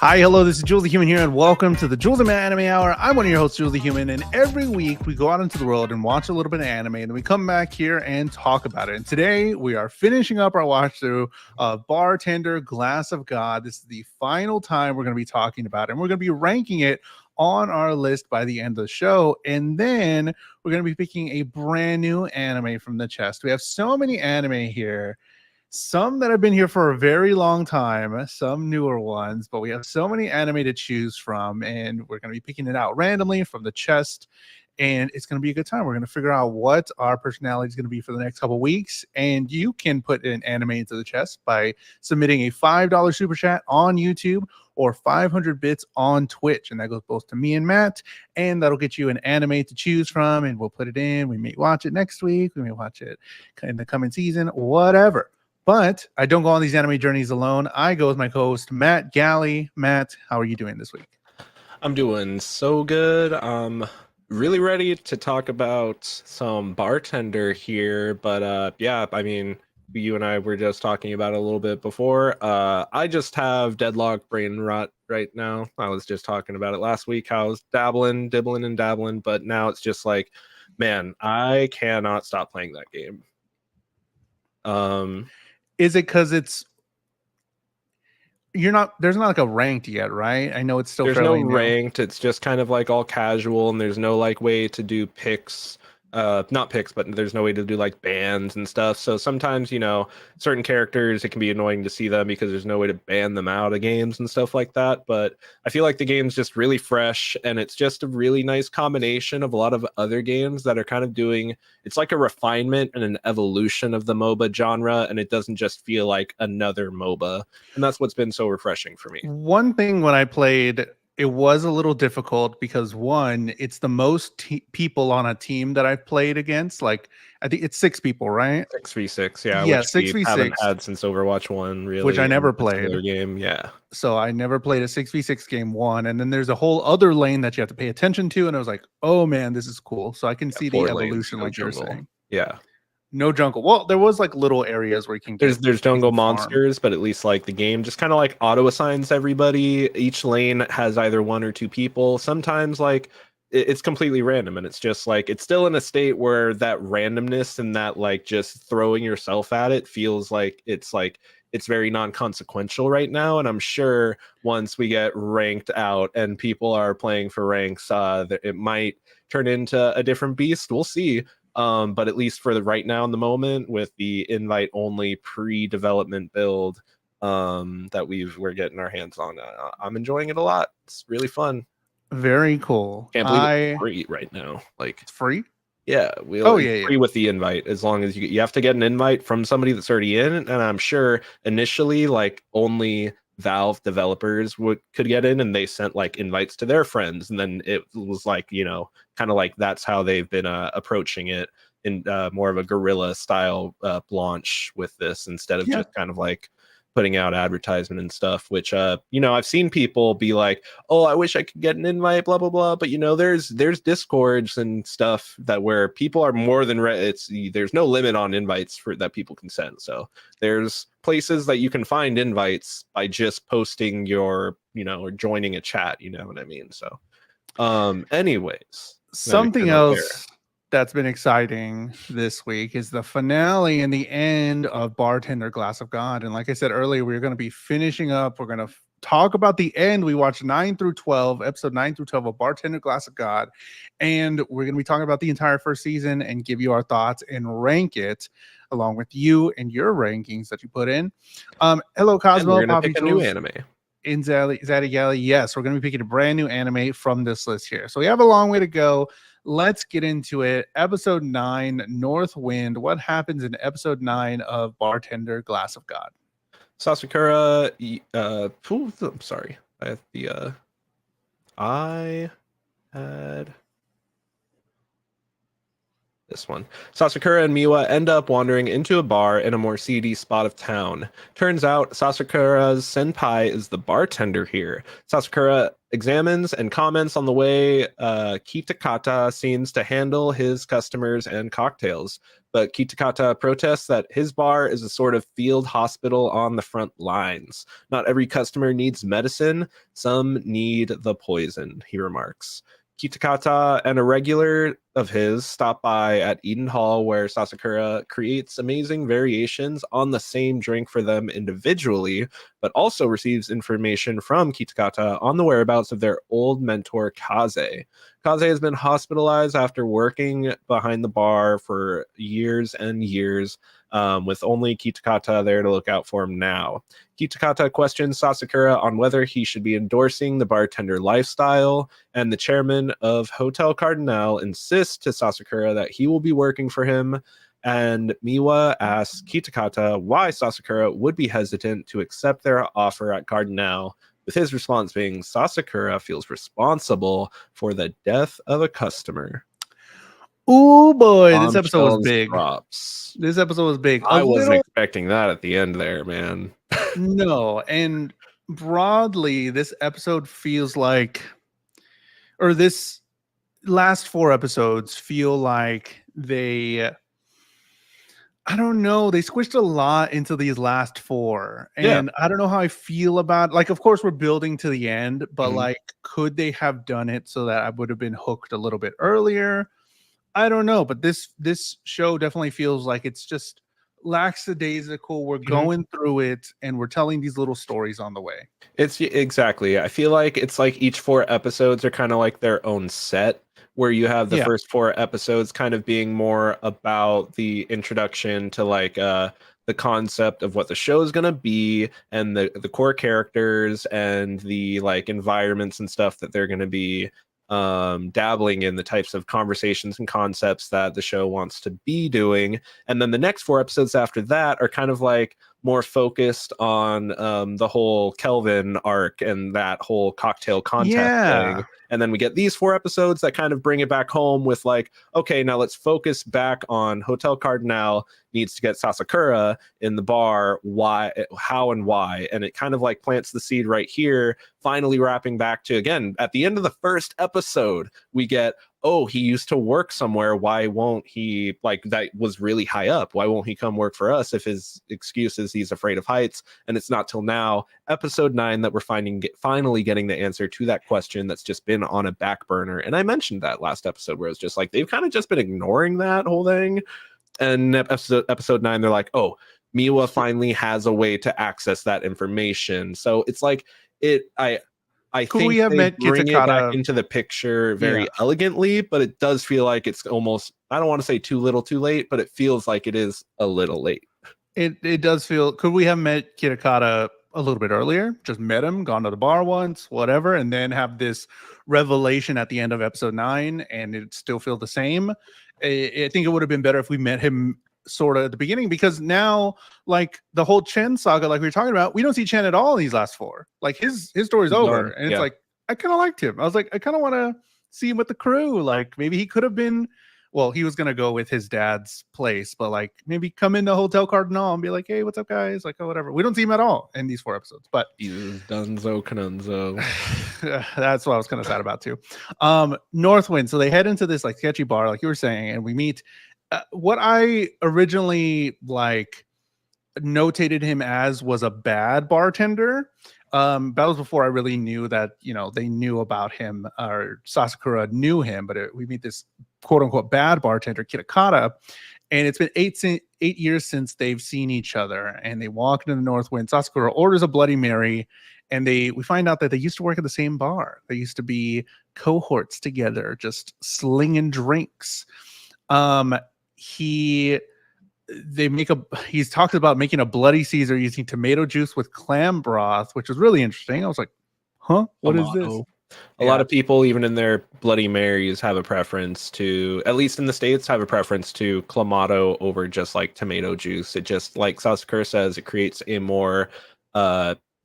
Hi, hello, this is Jules the Human here, and welcome to the Jules the Anime Hour. I'm one of your hosts, Jules the Human, and every week we go out into the world and watch a little bit of anime, and then we come back here and talk about it. And today we are finishing up our watch through of Bartender, Glass of God. This is the final time we're going to be talking about it, and we're going to be ranking it on our list by the end of the show. And then we're going to be picking a brand new anime from the chest. We have so many anime here. Some that have been here for a very long time, some newer ones, but we have so many anime to choose from, and we're going to be picking it out randomly from the chest, and it's going to be a good time. We're going to figure out what our personality is going to be for the next couple weeks, and you can put an anime into the chest by submitting a $5 super chat on YouTube or 500 bits on Twitch, and that goes both to me and Matt, and that'll get you an anime to choose from, and we'll put it in. We may watch it next week, we may watch it in the coming season, whatever. But I don't go on these anime journeys alone. I go with my co-host, Matt Galley. Matt, how are you doing this week? I'm doing so good. I'm really ready to talk about some Bartender here. But yeah, I mean, you and I were just talking about it a little bit before. I just have deadlock brain rot right now. I was just talking about it last week, how I was dibbling and dabbling. But now it's just like, man, I cannot stop playing that game. Is it because there's not like a ranked yet, right? I know it's still there's fairly no new. ranked. It's just kind of like all casual, and there's no like way to do picks. Not picks, but there's no way to do like bans and stuff. So sometimes, you know, certain characters, it can be annoying to see them because there's no way to ban them out of games and stuff like that. But I feel like the game's just really fresh, and it's just a really nice combination of a lot of other games that are kind of doing, it's like a refinement and an evolution of the MOBA genre, and it doesn't just feel like another MOBA. And that's what's been so refreshing for me. One thing when I played, it was a little difficult because one, it's the most people on a team that I've played against. Like, I think it's 6 people, right? 6v6, yeah, Yeah, which we haven't 6v6, had since Overwatch 1, really. which I never in a similar played. game, yeah. So I never played a 6v6 game one. And then there's a whole other lane that you have to pay attention to. And I was like, oh man, this is cool. So I can see the 4 lanes, evolution, no like you're jungle. saying. Yeah. No jungle. Well, there was like little areas where you can get There's jungle farm. monsters, but at least like the game just kind of like auto assigns everybody. Each lane has either 1 or 2 people. Sometimes like it's completely random, and it's just like it's still in a state where that randomness and that like just throwing yourself at it feels like it's very non-consequential right now. And I'm sure once we get ranked out and people are playing for ranks, it might turn into a different beast. We'll see. But at least for the right now in the moment, with the invite only pre-development build that we're getting our hands on, I'm enjoying it a lot. It's really fun. Very cool. Can't believe it's free right now. Like, it's free? Yeah, yeah. Free with the invite, as long as you have to get an invite from somebody that's already in. And I'm sure initially, like, only Valve developers could get in, and they sent like invites to their friends, and then it was like, you know, kind of like that's how they've been approaching it in more of a guerrilla style launch with this, instead of just kind of like putting out advertisement and stuff, which you know, I've seen people be like, oh, I wish I could get an invite, blah blah blah. But you know, there's discords and stuff that where people are more than there's no limit on invites for that people can send. So there's places that you can find invites by just posting your, you know, or joining a chat, you know what I mean? So anyways, something else that's been exciting this week is the finale and the end of Bartender Glass of God. And like I said earlier, we're going to be finishing up. We're going to talk about the end. We watched 9 through 12, episode 9 through 12 of Bartender Glass of God. And we're going to be talking about the entire first season and give you our thoughts and rank it along with you and your rankings that you put in. Hello, Cosmo. We're going to pick a new anime. In Zaddy Galley, yes, we're going to be picking a brand new anime from this list here. So we have a long way to go. Let's get into it. Episode 9, North Wind. What happens in episode 9 of Bartender Glass of God? Sasakura, I'm sorry. I had this one. Sasakura and Miwa end up wandering into a bar in a more seedy spot of town. Turns out Sasakura's senpai is the bartender here. Sasakura examines and comments on the way Kitakata seems to handle his customers and cocktails. but Kitakata protests that his bar is a sort of field hospital on the front lines. Not every customer needs medicine, some need the poison, he remarks. Kitakata and a regular of his stop by at Eden Hall, where Sasakura creates amazing variations on the same drink for them individually, but also receives information from Kitakata on the whereabouts of their old mentor Kaze. Kaze has been hospitalized after working behind the bar for years and years, with only Kitakata there to look out for him now. Kitakata questions Sasakura on whether he should be endorsing the bartender lifestyle, and the chairman of Hotel Cardinal insists to Sasakura that he will be working for him. And Miwa asks Kitakata why Sasakura would be hesitant to accept their offer at Cardinal, with his response being Sasakura feels responsible for the death of a customer. Oh boy, this episode was big. Drops. This episode was big. I wasn't expecting that at the end there, man. No, and broadly, this episode feels like, or this last 4 episodes feel like I don't know, they squished a lot into these last 4, and I don't know how I feel about, like, of course we're building to the end, but like, could they have done it so that I would have been hooked a little bit earlier? I don't know, but this show definitely feels like it's just lackadaisical. We're going through it and we're telling these little stories on the way. It's exactly. I feel like it's like each 4 episodes are kind of like their own set, where you have the first 4 episodes kind of being more about the introduction to like the concept of what the show is going to be, and the core characters and the like environments and stuff that they're going to be dabbling in, the types of conversations and concepts that the show wants to be doing. And then the next 4 episodes after that are kind of like more focused on the whole Kelvin arc and that whole cocktail contest thing. And then we get these 4 episodes that kind of bring it back home with like, okay, now let's focus back on Hotel Cardinal needs to get Sasakura in the bar. Why, how, and why? And it kind of like plants the seed right here, finally wrapping back to, again, at the end of the first episode, we get, oh, he used to work somewhere. Why won't he, like, that was really high up. Why won't he come work for us if his excuse is he's afraid of heights? And it's not till now, episode 9, that we're finally getting the answer to that question that's just been on a back burner. And I mentioned that last episode where it's just like, they've kind of just been ignoring that whole thing. And episode 9, they're like, oh, Miwa finally has a way to access that information. So it's like, I think we have they bring it back into the picture very elegantly, but it does feel like it's almost, I don't want to say too little too late, but it feels like it is a little late. It does feel, could we have met Kitakata a little bit earlier? Just met him, gone to the bar once, whatever, and then have this revelation at the end of episode 9 and it still feel the same. I think it would have been better if we met him sort of at the beginning, because now, like, the whole Chen saga, like we were talking about, we don't see Chen at all in these last 4. Like his story's over, and it's like, I kind of liked him. I was like, I kind of want to see him with the crew. Like maybe he could have been, well, he was gonna go with his dad's place, but like maybe come into Hotel Cardinal and be like, hey, what's up, guys? Like, oh, whatever. We don't see him at all in these 4 episodes, but Dunzo Canunzo. That's what I was kind of sad about too. Northwind. So they head into this like sketchy bar, like you were saying, and we meet what I originally like notated him as was a bad bartender. That was before I really knew that, you know, they knew about him, or Sasakura knew him, but we meet this quote unquote bad bartender, Kitakata, and it's been 8 years since they've seen each other, and they walk into the Northwind. Sasakura orders a Bloody Mary, and we find out that they used to work at the same bar. They used to be cohorts together, just slinging drinks. He talks about making a Bloody Caesar using tomato juice with clam broth, which was really interesting. I was like, huh, what is this? A lot of people, even in their Bloody Marys, have a preference to, at least in the States, have a preference to Clamato over just like tomato juice. It just, like Sasakura says, it creates a more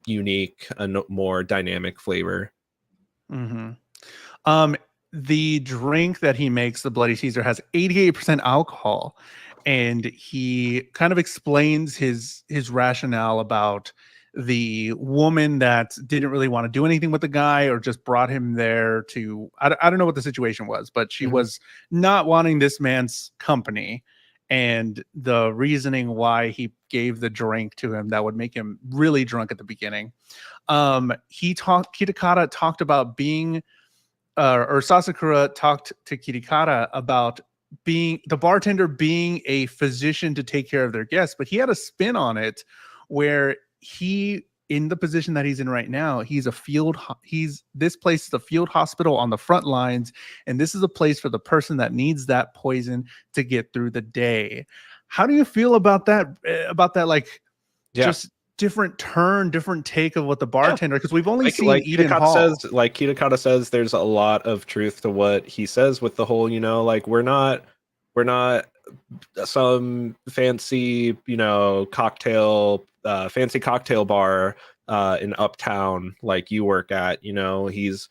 unique, a more dynamic flavor. The drink that he makes, the Bloody Caesar, has 88% alcohol, and he kind of explains his rationale about the woman that didn't really want to do anything with the guy, or just brought him there to, I don't know what the situation was, but she was not wanting this man's company, and the reasoning why he gave the drink to him that would make him really drunk at the beginning. Kitakata talked about being, or Sasakura talked to Kitakata about being the bartender being a physician to take care of their guests, but he had a spin on it where in the position that he's in right now, this place is a field hospital on the front lines, and this is a place for the person that needs that poison to get through the day. How do you feel about that? Like, just different take of what the bartender, because we've only seen Eden Hall. Kitakata says there's a lot of truth to what he says with the whole, like we're not some fancy, fancy cocktail bar in Uptown like you work at. He's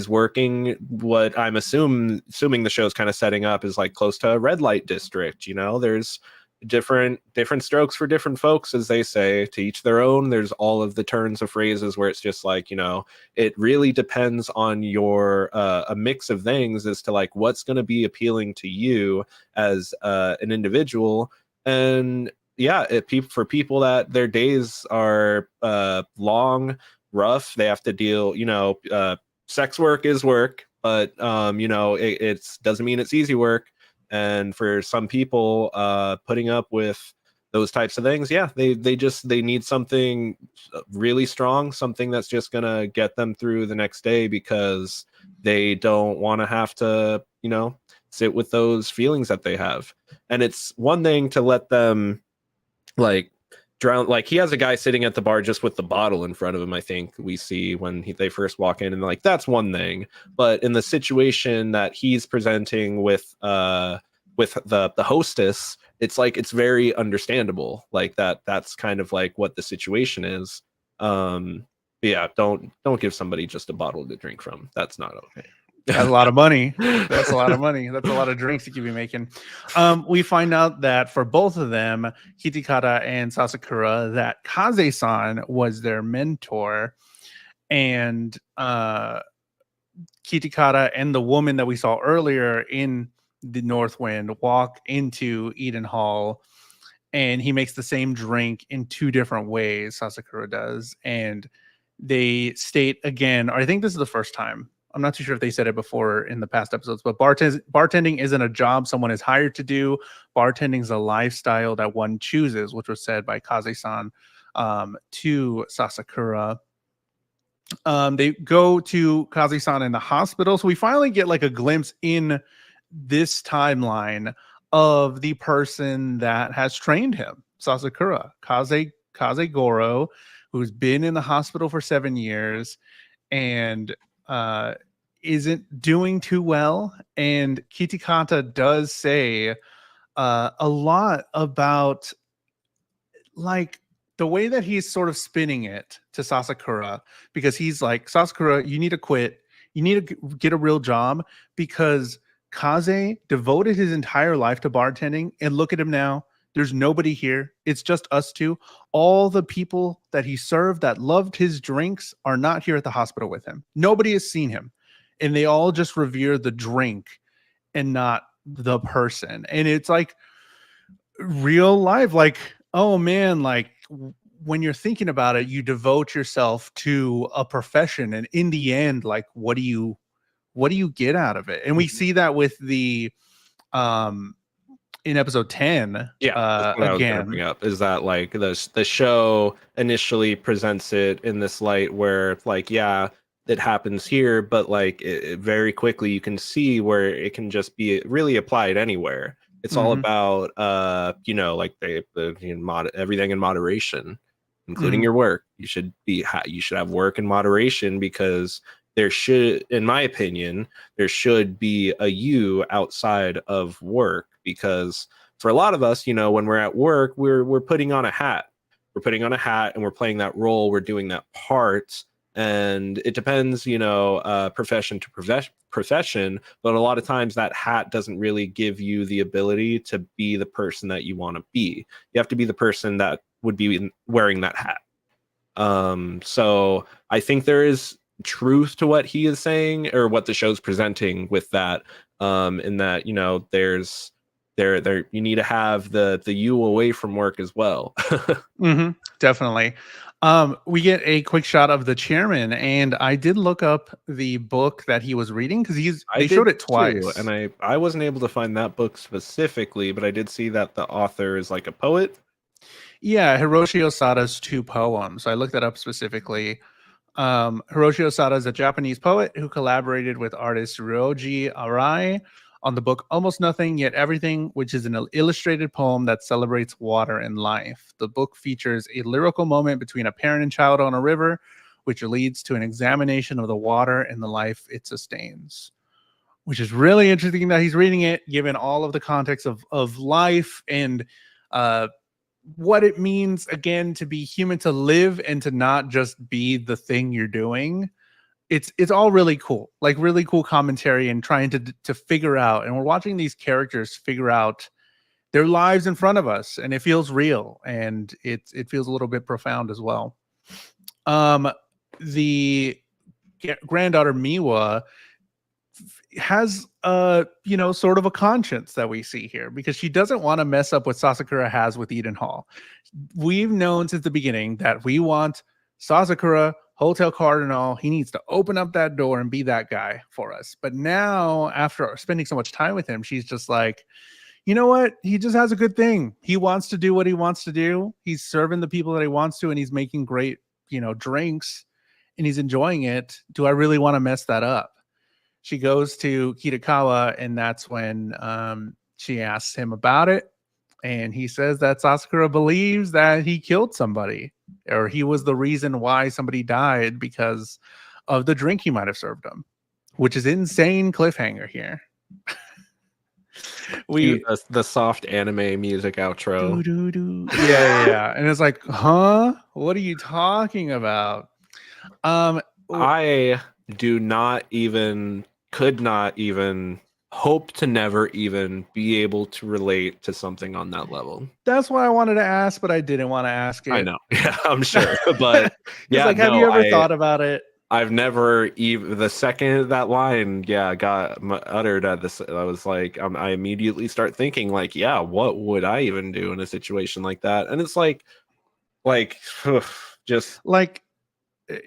working what I'm assuming the show's kind of setting up is like close to a red light district. There's different strokes for different folks, as they say, to each their own. There's all of the turns of phrases where it's just like, it really depends on your a mix of things as to like what's going to be appealing to you as an individual. And yeah, for people that their days are long, rough, they have to deal, sex work is work, but it doesn't mean it's easy work. And for some people, putting up with those types of things, they need something really strong, something that's just gonna get them through the next day, because they don't want to have to, sit with those feelings that they have. And it's one thing to let them like drown. Like, he has a guy sitting at the bar just with the bottle in front of him, I think we see when they first walk in, and like that's one thing. But in the situation that he's presenting with the hostess, it's like it's very understandable, like that's kind of like what the situation is. Yeah, don't give somebody just a bottle to drink from. That's not okay. That's a lot of money. That's a lot of money. That's a lot of drinks you could be making. We find out that for both of them, Kitakata and Sasakura, that Kaze-san was their mentor, and Kitakata and the woman that we saw earlier in the Northwind walk into Eden Hall, and he makes the same drink in two different ways. Sasakura does, and they state again, or I think this is the first time, I'm not too sure if they said it before in the past episodes, but bartending isn't a job someone is hired to do. Bartending is a lifestyle that one chooses, which was said by Kaze-san to Sasakura. They go to Kaze-san in the hospital, so we finally get like a glimpse in this timeline of the person that has trained him, Sasakura, Kaze Goro, who's been in the hospital for 7 years and isn't doing too well. And Kitakata does say a lot about like the way that he's sort of spinning it to Sasakura, because he's like, Sasakura, you need to quit. You need to get a real job, because Kaze devoted his entire life to bartending, and look at him now. There's nobody here. It's just us two. All the people that he served that loved his drinks are not here at the hospital with him. Nobody has seen him. And they all just revere the drink and not the person. And it's like real life. Like, oh man, like when you're thinking about it, you devote yourself to a profession. And in the end, like, what do you get out of it? And we see that with the in episode 10, again, bring up is that like the show initially presents it in this light where like, yeah, it happens here, but like it very quickly you can see where it can just be really applied anywhere. It's all about like everything in moderation, including your work. You should have work in moderation, because there should, in my opinion, there should be a you outside of work. Because for a lot of us, when we're at work, we're putting on a hat. We're putting on a hat and we're playing that role. We're doing that part. And it depends, profession to profession. But a lot of times that hat doesn't really give you the ability to be the person that you want to be. You have to be the person that would be wearing that hat. So I think there is truth to what he is saying, or what the show's presenting with that, in that, there's there you need to have the you away from work as well. Definitely. We get a quick shot of the chairman, and I did look up the book that he was reading because I they did showed it too, twice. and I wasn't able to find that book specifically, but I did see that the author is like a poet. Yeah, Hiroshi Osada's two poems. I looked that up specifically. Hiroshi Osada is a Japanese poet who collaborated with artist Ryoji Arai on the book Almost Nothing Yet Everything, which is an illustrated poem that celebrates water and life. The book features a lyrical moment between a parent and child on a river, which leads to an examination of the water and the life it sustains. Which is really interesting that he's reading it, given all of the context of life and uh, what it means again to be human, to live and to not just be the thing you're doing. It's all really cool, like really cool commentary and trying to figure out, and we're watching these characters figure out their lives in front of us, and it feels real, and it feels a little bit profound as well. The granddaughter Miwa has sort of a conscience that we see here, because she doesn't want to mess up what Sasakura has with Eden Hall. We've known since the beginning that we want Sasakura, Hotel Cardinal. He needs to open up that door and be that guy for us. But now, after spending so much time with him, she's just like, you know what? He just has a good thing. He wants to do what he wants to do. He's serving the people that he wants to, and he's making great, drinks, and he's enjoying it. Do I really want to mess that up? She goes to Kitakawa, and that's when she asks him about it. And he says that Sasakura believes that he killed somebody, or he was the reason why somebody died because of the drink he might have served him, which is insane cliffhanger here. The soft anime music outro. Yeah. And it's like, huh? What are you talking about? I could not even hope to never even be able to relate to something on that level. That's why I wanted to ask, but I didn't want to ask it. I know. Yeah, I'm sure. But yeah, have you ever thought about it? I've never even, the second that line got uttered at this, I was like, I immediately start thinking like, yeah, what would I even do in a situation like that? And it's like just like,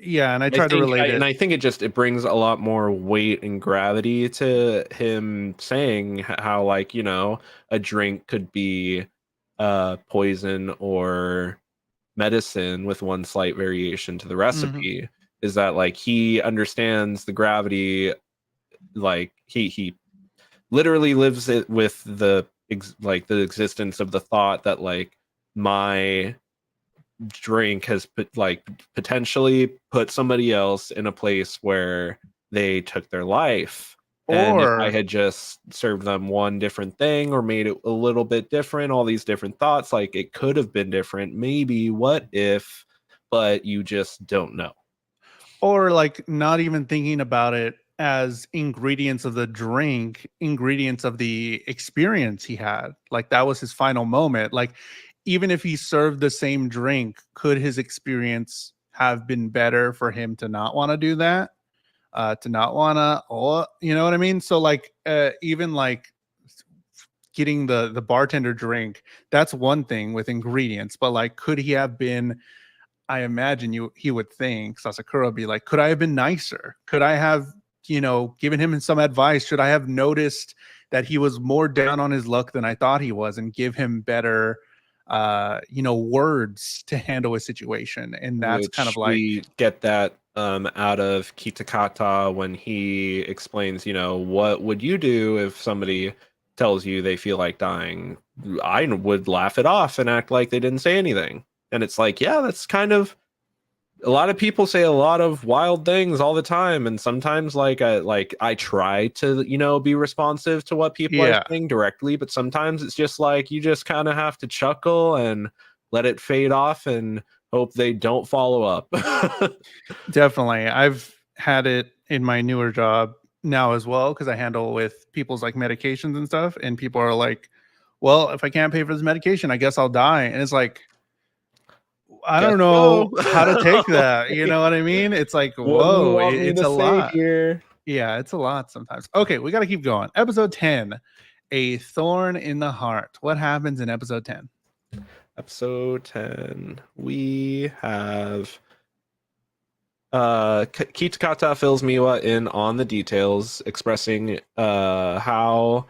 yeah, and I try to relate it, and I think it brings a lot more weight and gravity to him saying how, like, a drink could be poison or medicine with one slight variation to the recipe. Is that, like, he understands the gravity, like he literally lives it with the existence of the thought that, like, my drink has potentially put somebody else in a place where they took their life. And if I had just served them one different thing or made it a little bit different, all these different thoughts, like, it could have been different. Maybe, what if, but you just don't know. Or, like, not even thinking about it as ingredients of the drink, ingredients of the experience he had. Like, that was his final moment. Like, even if he served the same drink, could his experience have been better for him to not want to do that? To not want to, you know what I mean? So, like, even like getting the bartender drink, that's one thing with ingredients, but, like, could he have been, I imagine he would think, Sasakura would be like, could I have been nicer? Could I have, given him some advice? Should I have noticed that he was more down on his luck than I thought he was, and give him better words to handle a situation? And that's kind of like, we get that out of Kitakata when he explains, what would you do if somebody tells you they feel like dying? I would laugh it off and act like they didn't say anything. And it's like, yeah, that's kind of, a lot of people say a lot of wild things all the time, and sometimes I try to be responsive to what people are saying directly, but sometimes it's just like you just kind of have to chuckle and let it fade off and hope they don't follow up. Definitely. I've had it in my newer job now as well, because I handle with people's, like, medications and stuff, and people are like, well, if I can't pay for this medication, I guess I'll die. And it's like, I don't know how to take that. You know what I mean? It's like, whoa, it's a lot here. Yeah, it's a lot sometimes. Okay, we got to keep going. Episode 10. A thorn in the heart. What happens in episode 10? Episode 10, we have Kitakata fills Miwa in on the details, expressing how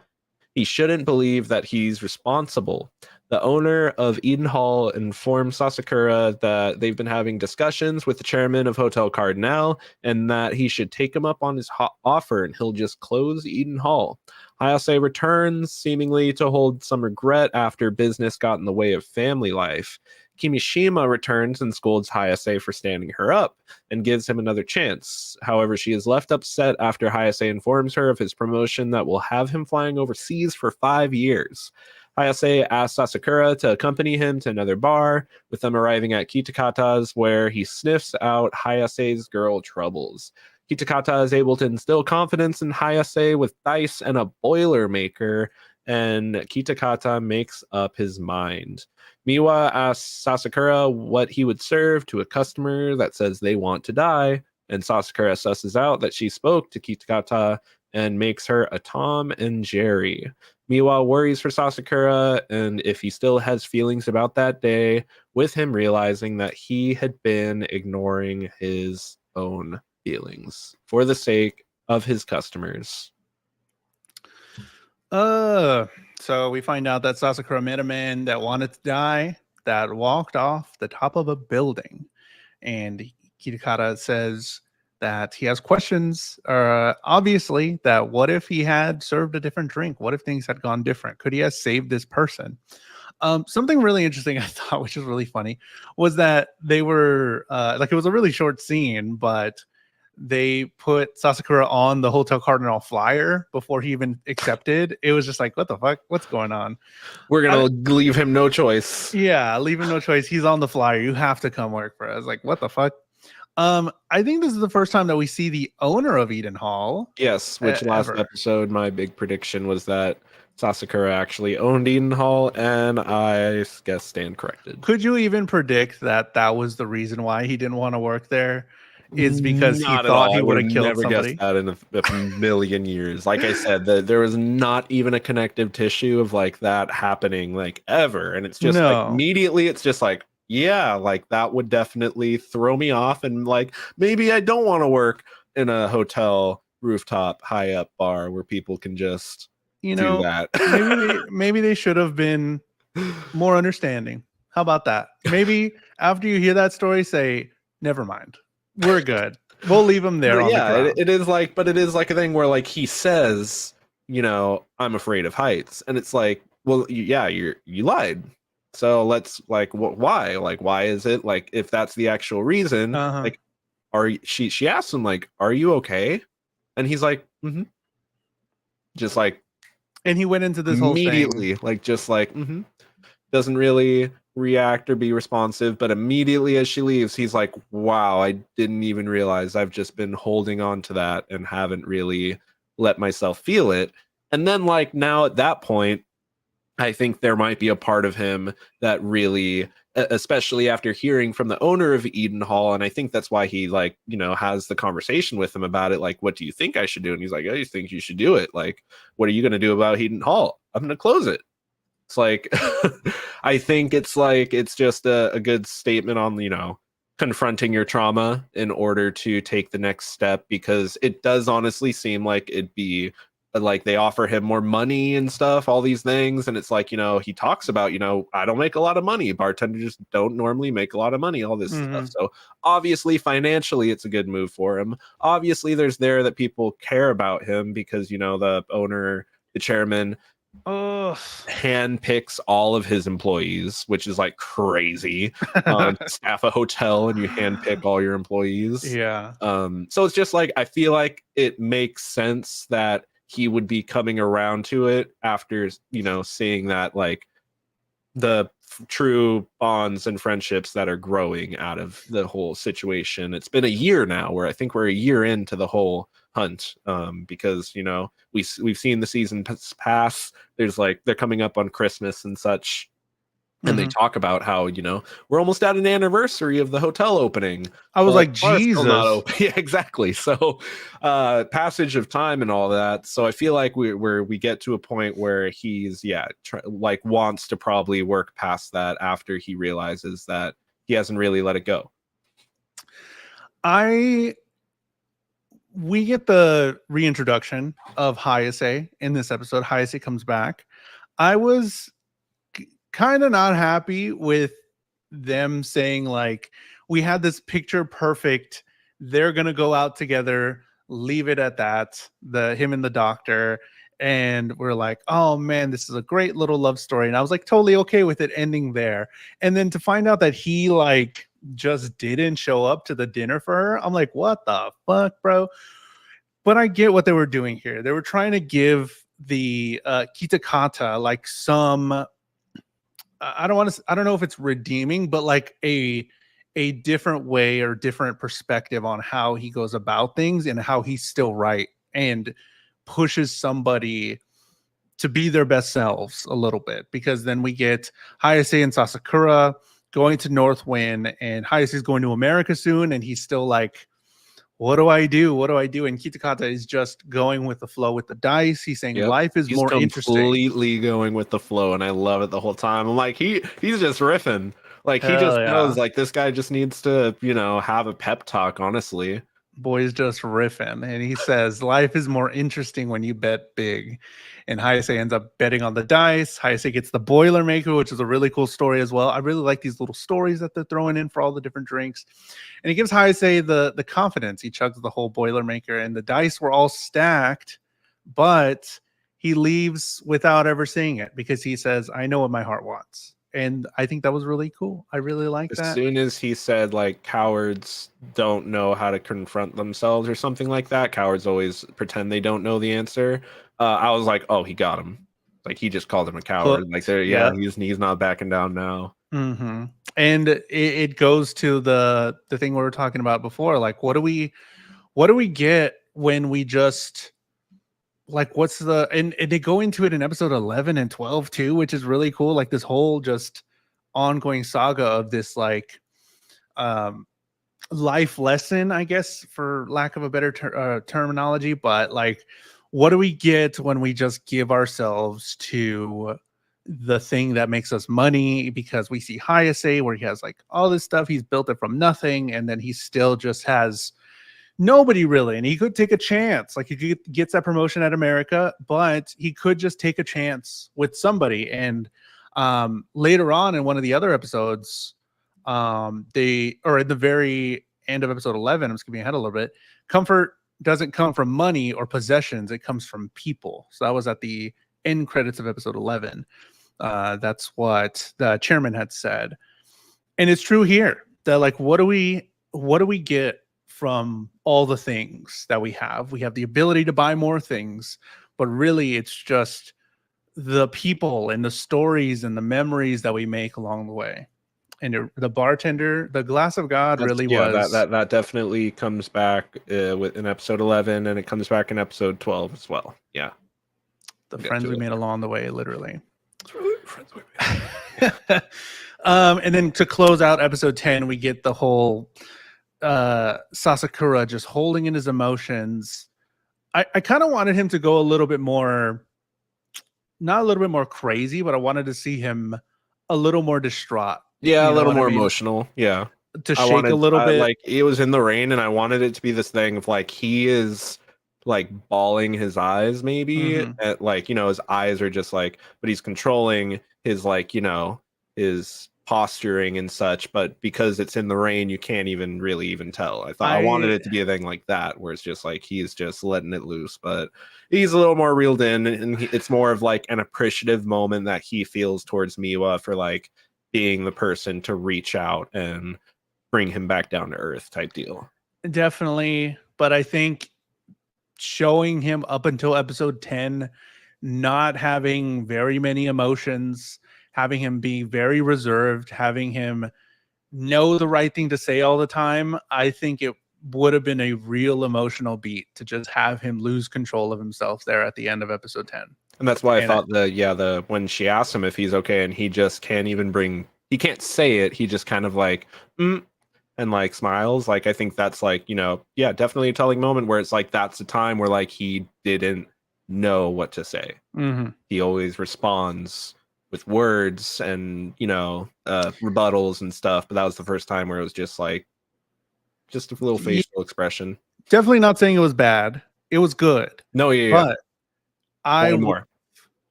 he shouldn't believe that he's responsible. The owner of Eden Hall informs Sasakura that they've been having discussions with the chairman of Hotel Cardinal and that he should take him up on his offer and he'll just close Eden Hall. Hayase returns, seemingly to hold some regret after business got in the way of family life. Kimishima returns and scolds Hayase for standing her up and gives him another chance. However, she is left upset after Hayase informs her of his promotion that will have him flying overseas for 5 years. Hayase asks Sasakura to accompany him to another bar, with them arriving at Kitakata's, where he sniffs out Hayase's girl troubles. Kitakata is able to instill confidence in Hayase with dice and a Boilermaker, and Kitakata makes up his mind. Miwa asks Sasakura what he would serve to a customer that says they want to die, and Sasakura susses out that she spoke to Kitakata and makes her a Tom and Jerry. Miwa worries for Sasakura, and if he still has feelings about that day, with him realizing that he had been ignoring his own feelings for the sake of his customers. So we find out that Sasakura met a man that wanted to die, that walked off the top of a building. And Kitakata says that he has questions, obviously, that what if he had served a different drink? What if things had gone different? Could he have saved this person? Something really interesting I thought, which is really funny, was that they were like, it was a really short scene, but they put Sasakura on the Hotel Cardinal flyer before he even accepted. It was just like, what the fuck? What's going on? We're gonna leave him no choice. Yeah, leave him no choice. He's on the flyer. You have to come work for us. Like, what the fuck? I think this is the first time that we see the owner of Eden Hall. Yes, which last ever. episode, my big prediction was that Sasakura actually owned Eden Hall, and I guess stand corrected. Could you even predict that that was the reason why he didn't want to work there? Is because Not he at thought all. he I would would have have killed never somebody? guessed that in a million years. Like I said, there was not even a connective tissue of like that happening like ever. And it's just like No. immediately it's just like, yeah, like that would definitely throw me off. And like maybe I don't want to work in a hotel rooftop high up bar where people can just You do know, that. maybe they should have been more understanding. How about that? Maybe after you hear that story, say, never mind. We're good. We'll leave him there But on the yeah, ground. it is like, but it is like a thing where like he says, you know, I'm afraid of heights, and it's like, well, yeah, you lied. So let's like, why? Like, why is it like if that's the actual reason? Uh-huh. Like, she asks him like, are you okay? And he's like, mm-hmm. Just like And he went into this whole thing. immediately, like just like, mm-hmm. Doesn't really react or be responsive, but immediately as she leaves, he's like, wow, I didn't even realize I've just been holding on to that and haven't really let myself feel it. And then like now at that point, I think there might be a part of him that really, especially after hearing from the owner of Eden Hall, and I think that's why he like, you know, has the conversation with him about it. Like, what do you think I should do? And he's like, I think you should do it. Like, what are you going to do about Eden Hall? I'm going to close it. It's like, I think it's like, it's just a good statement on, you know, confronting your trauma in order to take the next step, because it does honestly seem like it'd be like they offer him more money and stuff, all these things. And it's like, you know, he talks about, you know, I don't make a lot of money. Bartenders just don't normally make a lot of money, all this stuff. So obviously financially, it's a good move for him. Obviously there's there that people care about him because, you know, the owner, the chairman, handpicks all of his employees, which is like crazy. Staff a hotel and you handpick all your employees. Yeah. So it's just like I feel like it makes sense that he would be coming around to it after, you know, seeing that like the true bonds and friendships that are growing out of the whole situation. It's been a year now, where I think we're a year into the whole hunt, because you know we've seen the season pass. There's like they're coming up on Christmas and such. And they talk about how, we're almost at an anniversary of the hotel opening. I was But like, the bar is still not Jesus. open. Yeah, exactly. So passage of time and all that. So I feel like we get to a point where he's wants to probably work past that after he realizes that he hasn't really let it go. We get the reintroduction of Hayase in this episode. Hayase comes back. I was kind of not happy with them saying like, we had this picture perfect, they're gonna go out together, leave it at that, him and the doctor, and we're like, oh man, this is a great little love story. And I was like totally okay with it ending there. And then to find out that he like just didn't show up to the dinner for her, I'm like, what the fuck, bro? But I get what they were doing here. They were trying to give the Kitakata like some, I don't know if it's redeeming, but like a different way or different perspective on how he goes about things and how he's still right and pushes somebody to be their best selves a little bit. Because then we get Hayase and Sasakura going to Northwind, and Hayase is going to America soon, and he's still like, what do I do? What do I do? And Kitakata is just going with the flow with the dice. He's saying life is more interesting. Completely going with the flow, and I love it the whole time. I'm like, he's just riffing. Like, he just knows, like, this guy just needs to, have a pep talk, honestly. Boy's just riffing, and he says life is more interesting when you bet big. And Hayase ends up betting on the dice. Hayase gets the Boilermaker, which is a really cool story as well. I really like these little stories that they're throwing in for all the different drinks. And he gives Hayase the confidence. He chugs the whole Boilermaker, and the dice were all stacked, but he leaves without ever seeing it because he says, I know what my heart wants. And I think that was really cool. I really like that. As soon as he said, like, cowards don't know how to confront themselves or something like that, cowards always pretend they don't know the answer. I was like, oh, he got him. Like, he just called him a coward. Like, he's not backing down now. Mm-hmm. And it goes to the thing we were talking about before. Like, what do we get when we just like, what's the, and they go into it in episode 11 and 12 too, which is really cool. Like this whole just ongoing saga of this, like, life lesson, I guess, for lack of a better terminology. But like, what do we get when we just give ourselves to the thing that makes us money? Because we see Hayase where he has like all this stuff, he's built it from nothing, and then he still just has nobody really, and he could take a chance. Like, he gets that promotion at America, but he could just take a chance with somebody. And later on in one of the other episodes, at the very end of episode 11, I'm skipping ahead a little bit, comfort doesn't come from money or possessions, it comes from people. So that was at the end credits of episode 11. That's what the chairman had said, and it's true here. That like, what do we get from all the things that we have? We have the ability to buy more things, but really it's just the people and the stories and the memories that we make along the way. And the bartender, the glass of God, was that definitely comes back in episode 11, and it comes back in episode 12 as well. Yeah, the friends we made along the way, literally. Friends we made. And then to close out episode 10, we get the whole Sasakura just holding in his emotions. I kind of wanted him to go a little bit more, not a little bit more crazy, but I wanted to see him a little more distraught. Yeah, a little more emotional. Yeah. To shake a little bit. Like, it was in the rain, and I wanted it to be this thing of like, he is like bawling his eyes, maybe. At, like, his eyes are just like, but he's controlling his, like, his posturing and such, but because it's in the rain, you can't even really tell. I wanted it to be a thing like that, where it's just like he's just letting it loose, but he's a little more reeled in, and it's more of like an appreciative moment that he feels towards Miwa for like being the person to reach out and bring him back down to earth type deal. Definitely. But I think showing him up until episode 10 not having very many emotions, having him be very reserved, having him know the right thing to say all the time, I think it would have been a real emotional beat to just have him lose control of himself there at the end of episode 10. And that's why I And thought the when she asked him if he's okay, and he just can't even he can't say it. He just kind of like, and like smiles. Like, I think that's like, definitely a telling moment where it's like, that's the time where like he didn't know what to say. He always responds with words and, rebuttals and stuff. But that was the first time where it was just like, just a little facial expression. Definitely not saying it was bad. It was good. No, yeah. But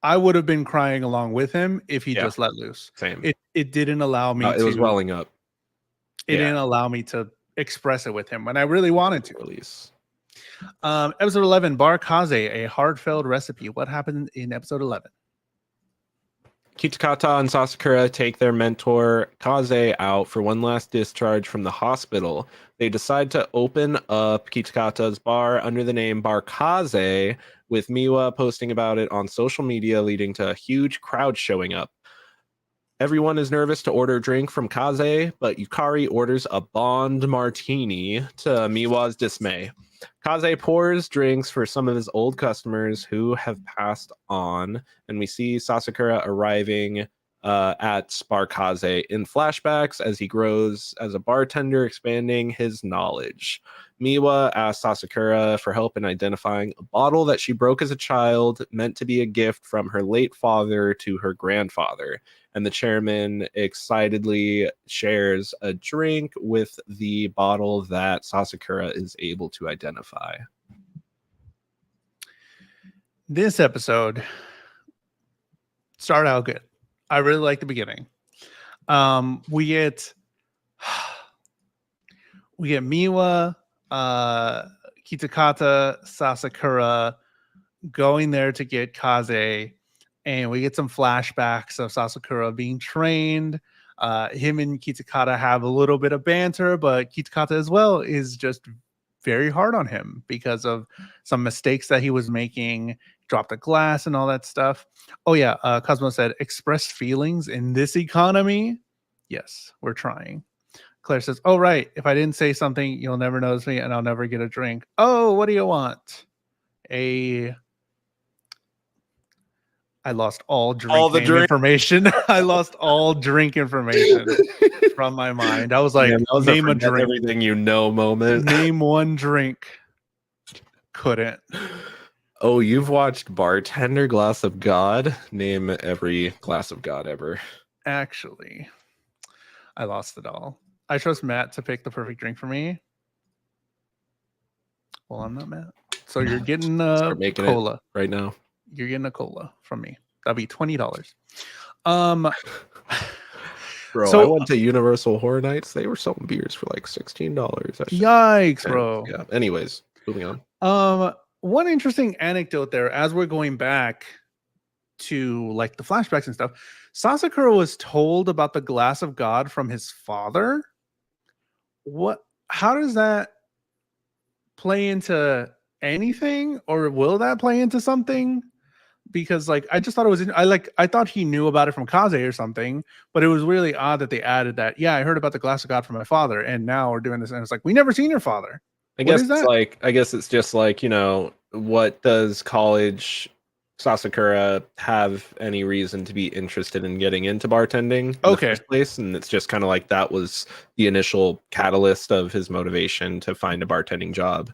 I would have been crying along with him if he just let loose. Same. It didn't allow me It was welling up. It didn't allow me to express it with him when I really wanted to. Release. Episode 11, Bar Kaze, a heartfelt recipe. What happened in episode 11? Kitakata and Sasakura take their mentor Kaze out for one last discharge from the hospital. They decide to open up Kitakata's bar under the name Bar Kaze, with Miwa posting about it on social media, leading to a huge crowd showing up. Everyone is nervous to order a drink from Kaze, but Yukari orders a Bond Martini to Miwa's dismay. Kaze pours drinks for some of his old customers who have passed on, and we see Sasakura arriving at Bar Kaze in flashbacks as he grows as a bartender, expanding his knowledge. Miwa asks Sasakura for help in identifying a bottle that she broke as a child, meant to be a gift from her late father to her grandfather. And the chairman excitedly shares a drink with the bottle that Sasakura is able to identify. This episode started out good. I really like the beginning. We get Miwa, Kitakata, Sasakura going there to get Kaze, and we get some flashbacks of Sasakura being trained. Him and Kitakata have a little bit of banter, but Kitakata as well is just very hard on him because of some mistakes that he was making, dropped a glass and all that stuff. Oh yeah, Cosmo said, express feelings in this economy. Yes, we're trying. Claire says, oh right, if I didn't say something, you'll never notice me and I'll never get a drink. Oh, what do you want? I lost all drink information. I lost all drink information from my mind. I was like, name a drink. Everything you know moment. Name one drink. Couldn't. Oh, you've watched Bartender, Glass of God? Name every glass of God ever. Actually, I lost it all. I trust Matt to pick the perfect drink for me. Well, I'm not Matt. So you're getting a cola right now. You're getting a cola from me. That'll be $20. Bro, so, I went to Universal Horror Nights. They were selling beers for like $16. Yikes, bro. Yeah. Anyways, moving on. One interesting anecdote there, as we're going back to like the flashbacks and stuff, Sasakura was told about the glass of God from his father. How does that play into anything, or will that play into something? Because like I just thought it was I thought he knew about it from Kaze or something, but it was really odd that they added that. Yeah, I heard about the glass of God from my father, and now we're doing this, and it's like, we never seen your father. I guess it's just like, what does college Sasakura have any reason to be interested in getting into bartending in the first place? And it's just kind of like that was the initial catalyst of his motivation to find a bartending job.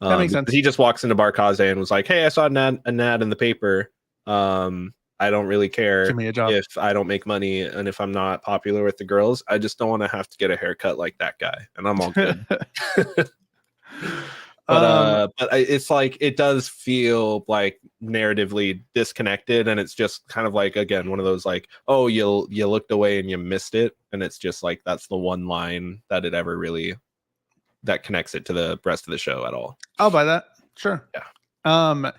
That makes sense. He just walks into Bar Kaze and was like, hey, I saw an ad in the paper. I don't really care if I don't make money and if I'm not popular with the girls. I just don't want to have to get a haircut like that guy, and I'm all good. But it's like, it does feel like narratively disconnected, and it's just kind of like, again, one of those like, oh, you looked away and you missed it, and it's just like that's the one line that it ever really that connects it to the rest of the show at all. I'll buy that. Sure. Yeah.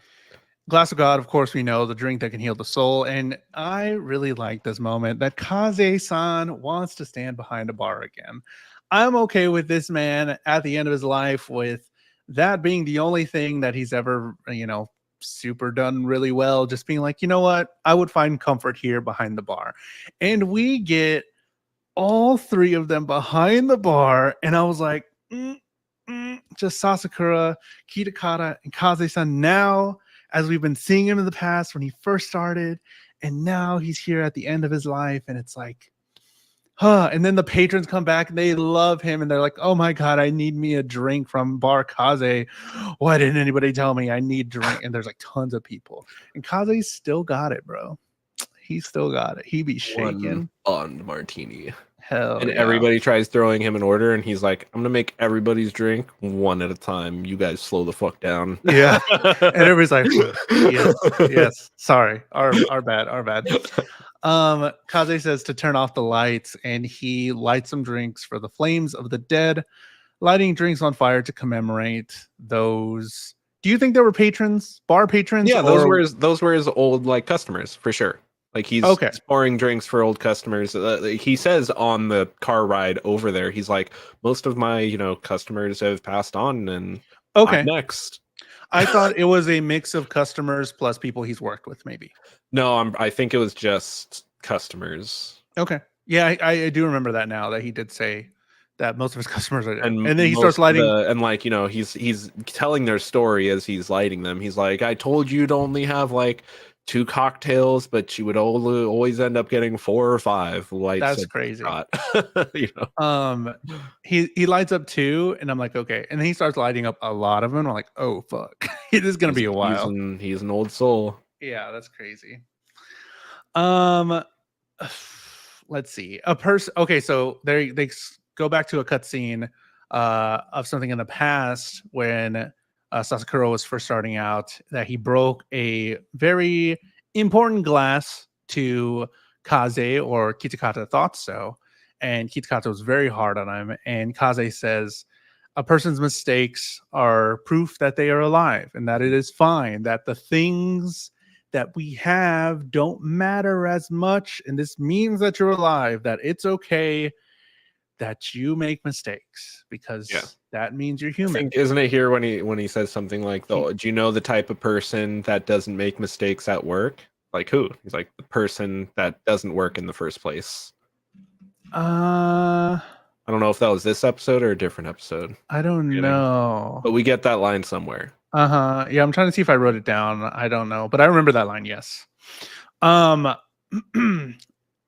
Glass of God, of course, we know the drink that can heal the soul. And I really like this moment that Kaze-san wants to stand behind a bar again. I'm okay with this man at the end of his life with that being the only thing that he's ever, super done really well. Just being like, you know what? I would find comfort here behind the bar. And we get all three of them behind the bar. And I was like, just Sasakura, Kitakata, and Kaze-san now as we've been seeing him in the past when he first started, and now he's here at the end of his life, and it's like, huh. And then the patrons come back and they love him, and they're like, oh my god, I need me a drink from Bar Kaze. Why didn't anybody tell me I need drink? And there's like tons of people, and Kaze's still got it, bro. He still got it. He be shaking. One Bond martini. Hell And yeah. everybody tries throwing him an order, and he's like, I'm gonna make everybody's drink one at a time. You guys slow the fuck down. Yeah. And everybody's like, yes. Sorry. Our bad. Kaze says to turn off the lights, and he lights some drinks for the flames of the dead, lighting drinks on fire to commemorate those. Do you think there were patrons, bar patrons? Yeah, those were his old like customers for sure. Like he's pouring drinks for old customers. He says on the car ride over there, he's like, most of my customers have passed on, and I'm next. I thought it was a mix of customers plus people he's worked with, maybe. No, I think it was just customers. Okay, yeah, I do remember that now, that he did say that most of his customers are, and then he starts lighting, and like he's telling their story as he's lighting them. He's like, I told you to only have like 2 cocktails, but you would always end up getting 4 or 5 lights. That's crazy. He lights up 2, and I'm like, okay. And then he starts lighting up a lot of them. I'm like, oh fuck, it is gonna be a while. He's an old soul. Yeah, that's crazy. Let's see. A person. Okay, so they go back to a cutscene of something in the past when Sasakura was first starting out, that he broke a very important glass to Kaze, or Kitakata thought so, and Kitakata was very hard on him, and Kaze says a person's mistakes are proof that they are alive, and that it is fine, that the things that we have don't matter as much, and this means that you're alive, that it's okay that you make mistakes, because that means you're human. Isn't it here when he says something like, do you know the type of person that doesn't make mistakes at work? Like who? He's like, the person that doesn't work in the first place. I don't know if that was this episode or a different episode. I don't know. But we get that line somewhere. Yeah, I'm trying to see if I wrote it down. I don't know, but I remember that line, yes.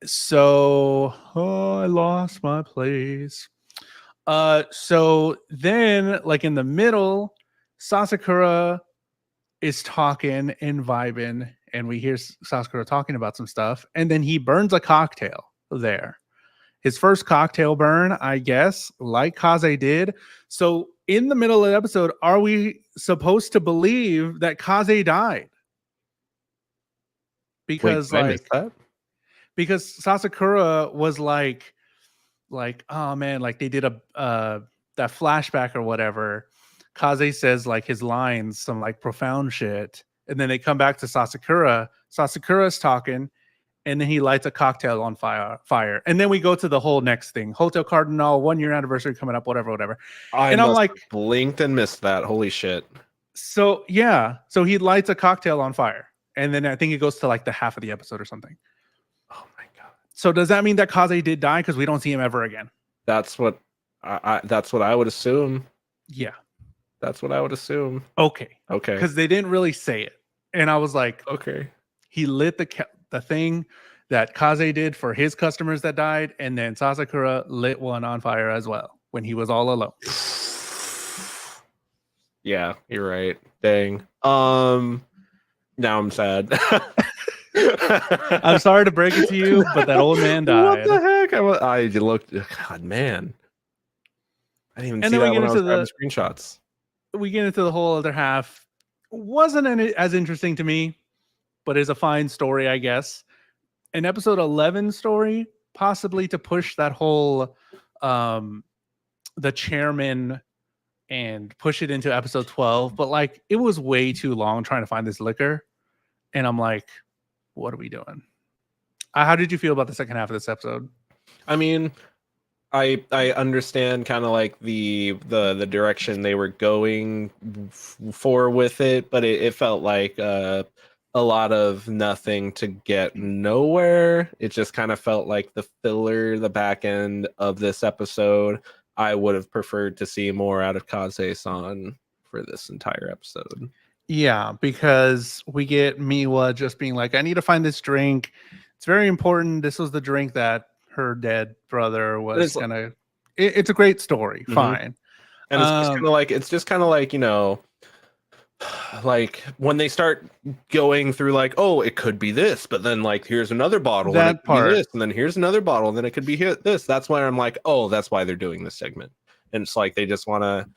So I lost my place. So then, like in the middle, Sasakura is talking and vibing, and we hear Sasakura talking about some stuff, and then he burns a cocktail there. His first cocktail burn, I guess, like Kaze did. So in the middle of the episode, are we supposed to believe that Kaze died? Because because Sasakura was like, oh man, like they did that flashback or whatever. Kaze says like his lines, some like profound shit, and then they come back to Sasakura. Sasakura's talking, and then he lights a cocktail on fire. And then we go to the whole next thing. Hotel Cardinal, 1-year anniversary coming up, whatever. I'm like, blinked and missed that. Holy shit. So yeah. So he lights a cocktail on fire. And then I think it goes to like the half of the episode or something. Oh my god. So does that mean that Kaze did die? Because we don't see him ever again. That's what I would assume. Yeah. That's what I would assume. Okay. Because they didn't really say it. And I was like, okay. He lit the thing that Kaze did for his customers that died, and then Sasakura lit one on fire as well when he was all alone. Yeah, you're right. Dang. Now I'm sad. I'm sorry to break it to you, but that old man died. What the heck? I looked. God, man. I didn't even see that when I was grabbing screenshots. We get into the whole other half. Wasn't as interesting to me, but is a fine story, I guess. An episode 11 story, possibly to push that whole the chairman and push it into episode 12. But like, it was way too long trying to find this liquor. And I'm like, what are we doing? How did you feel about the second half of this episode? I mean, I understand kind of like the direction they were going for with it, but it felt like a lot of nothing to get nowhere. It just kind of felt like the filler, the back end of this episode. I would have preferred to see more out of Kaze-san for this entire episode. Yeah, because we get Miwa just being like, I need to find this drink. It's very important. This was the drink that her dead brother But was it's gonna. It's a great story. mhm. Fine. And it's just kind of like, you know, like when they start going through like, oh, it could be this, but then like here's another bottle and it That could be part. this, and then here's another bottle and then it could be this. That's why I'm like, oh, that's why they're doing this segment. And it's like they just want to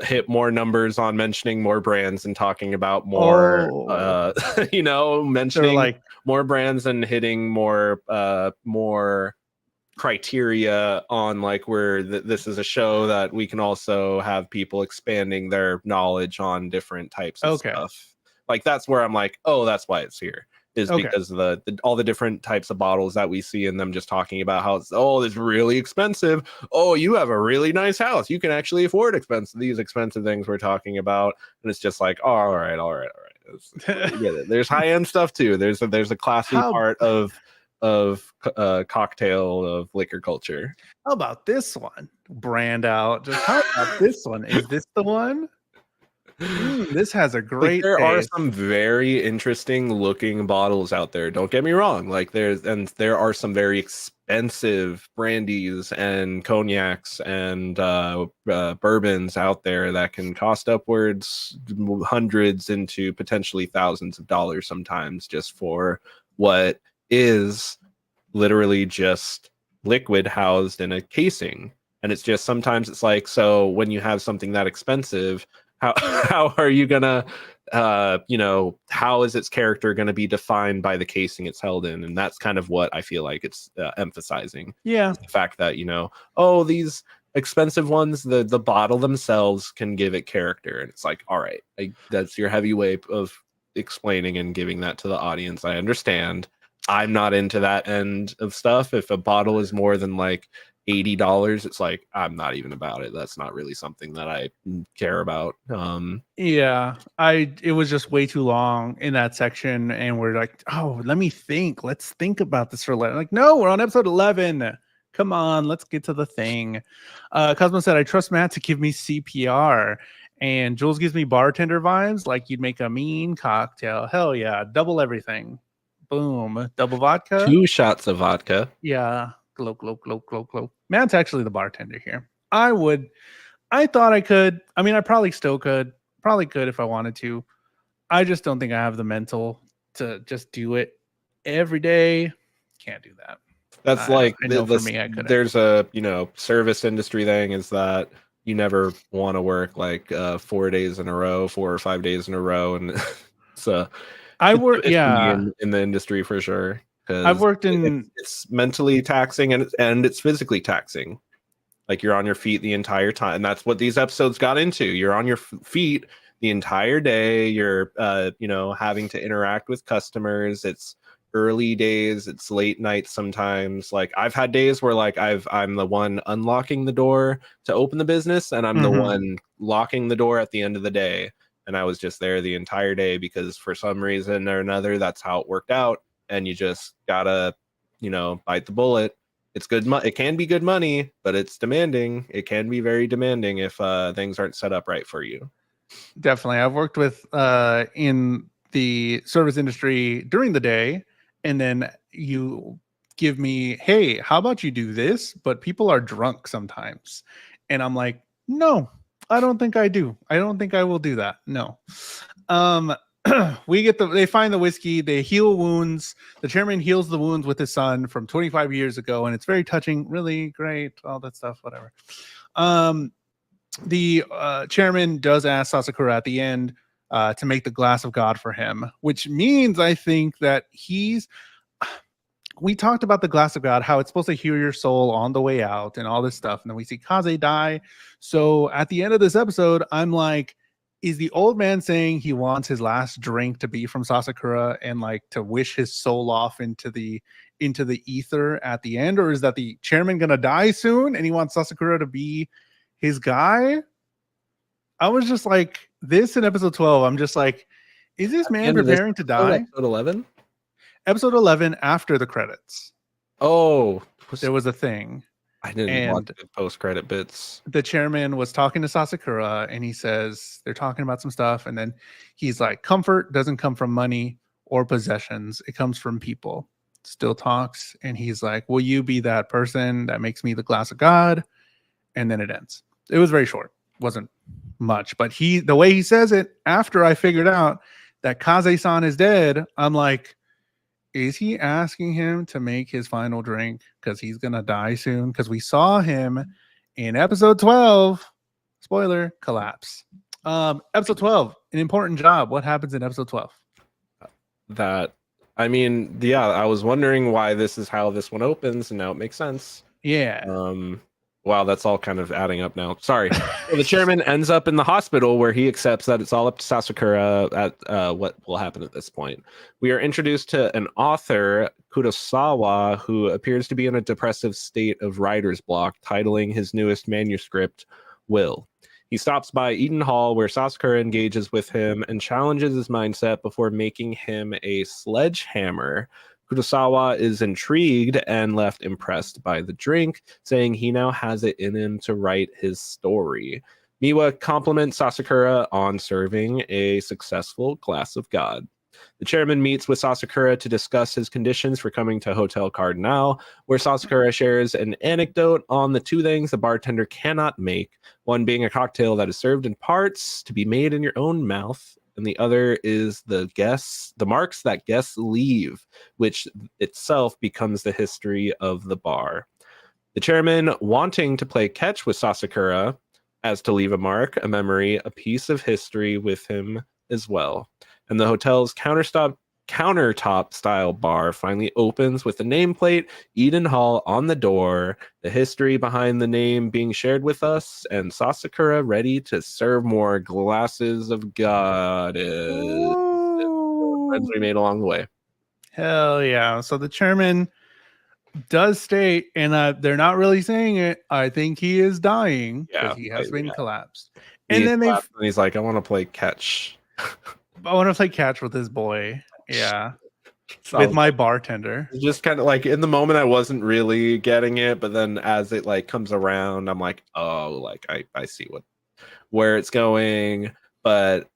hit more numbers on mentioning more brands and talking about more Oh, you know, they're mentioning like, more brands and hitting more criteria on like where this is a show that we can also have people expanding their knowledge on different types of okay, stuff. Like that's where I'm like, oh, that's why it's here, is okay. because the all the different types of bottles that we see in them, just talking about how it's, oh, it's really expensive. Oh, you have a really nice house, you can actually afford these expensive things we're talking about. And it's just like, oh, all right. We get it. There's high end stuff too. There's a classy how part of cocktail of liquor culture. how about this one? Brand out. Just how about this one? Is this the one? This has a Like great there are taste. some very interesting looking bottles out there. Don't get me wrong. Like there are some very expensive brandies and cognacs and bourbons out there that can cost upwards hundreds into potentially thousands of dollars sometimes, just for what is literally just liquid housed in a casing. And it's just, sometimes it's like, so when you have something that expensive, how how are you gonna you know, how is its character going to be defined by the casing it's held in? And that's kind of what I feel like it's emphasizing, Yeah, is the fact that, you know, oh, these expensive ones, the bottle themselves can give it character. And it's like, all right, that's your heavy way of explaining and giving that to the audience. I understand. I'm not into that end of stuff. If a bottle is more than like $80, it's like, I'm not even about it. That's not really something that I care about. yeah. It was just way too long in that section, and we're like, oh, let me think. Let's think about this for like, no, we're on episode 11. Come on, let's get to the thing. Cosmo said, I trust Matt to give me CPR. And Jules gives me bartender vibes, like you'd make a mean cocktail. Hell yeah, double everything. Boom. Double vodka. 2 shots of vodka. Yeah. Glow, glow, glow, glow, glow. Matt's actually the bartender here. I thought I could. I mean, I probably still could. Probably could if I wanted to. I just don't think I have the mental to just do it every day. Can't do that. That's like I know for me, I couldn't. there's a, you know, service industry thing, is that you never want to work like 4 days in a row, 4 or 5 days in a row, and so I work. it's me Yeah, in the industry for sure, I've because worked in. it's mentally taxing and it's physically taxing. Like you're on your feet the entire time, and that's what these episodes got into. You're on your feet the entire day. You're you know, having to interact with customers. It's early days, it's late nights sometimes. Like I've had days where like I'm the one unlocking the door to open the business, and I'm the Mhm. one locking the door at the end of the day. And I was just there the entire day because for some reason or another, that's how it worked out. And you just gotta, you know, bite the bullet. It's good. It can be good money, but it's demanding. It can be very demanding if things aren't set up right for you. Definitely. I've worked with in the service industry during the day, and then you give me, hey, how about you do this? But people are drunk sometimes. And I'm like, no, I don't think I do. I don't think I will do that. No. Um they find the whiskey, they heal wounds. The chairman heals the wounds with his son from 25 years ago, and it's very touching, really great, all that stuff, whatever. Um the chairman does ask Sasakura at the end to make the glass of God for him, which means I think that we talked about the glass of God, how it's supposed to heal your soul on the way out and all this stuff. And then we see Kaze die. So at the end of this episode, I'm like, is the old man saying he wants his last drink to be from Sasakura and like to wish his soul off into the ether at the end? Or is that the chairman gonna die soon and he wants Sasakura to be his guy? I was just like, this in episode 12, I'm just like, is this At the man end of this preparing to episode, die? episode 11. Episode 11, after the credits, Oh, there was a thing. I didn't watch And the post-credit bits. the chairman was talking to Sasakura, and he says they're talking about some stuff, and then he's like, comfort doesn't come from money or possessions, it comes from people. Still talks, and he's like, will you be that person that makes me the glass of God? And then it ends. It was very short, wasn't much, but the way he says it, after I figured out that Kaze-san is dead, I'm like, is he asking him to make his final drink because he's gonna die soon? Because we saw him in episode 12, spoiler, collapse. Episode 12, an important job. What happens in episode 12? That, I mean, yeah, I was wondering why this is how this one opens, and now it makes sense. Yeah. Wow, that's all kind of adding up now. Sorry. So the chairman ends up in the hospital where he accepts that it's all up to Sasakura at what will happen at this point. We are introduced to an author, Kurosawa, who appears to be in a depressive state of writer's block, titling his newest manuscript, Will. He stops by Eden Hall, where Sasakura engages with him and challenges his mindset before making him a sledgehammer. Kurosawa is intrigued and left impressed by the drink, saying he now has it in him to write his story. Miwa compliments Sasakura on serving a successful glass of God. The chairman meets with Sasakura to discuss his conditions for coming to Hotel Cardinal, where Sasakura shares an anecdote on the two things the bartender cannot make, one being a cocktail that is served in parts to be made in your own mouth, and the other is the marks that guests leave, which itself becomes the history of the bar. The chairman, wanting to play catch with Sasakura, as to leave a mark, a memory, a piece of history with him as well. And the hotel's countertop style bar finally opens with the nameplate Eden Hall on the door, the history behind the name being shared with us, and Sasakura ready to serve more glasses of God. Friends we made along the way. Hell yeah. So the chairman does state, and they're not really saying it, I think he is dying because he has been collapsed. And then he's like, I want to play catch. I want to play catch with this boy. Yeah. With my bartender. Just kind of like in the moment I wasn't really getting it, but then as it like comes around, I'm like, oh, like I see where it's going. But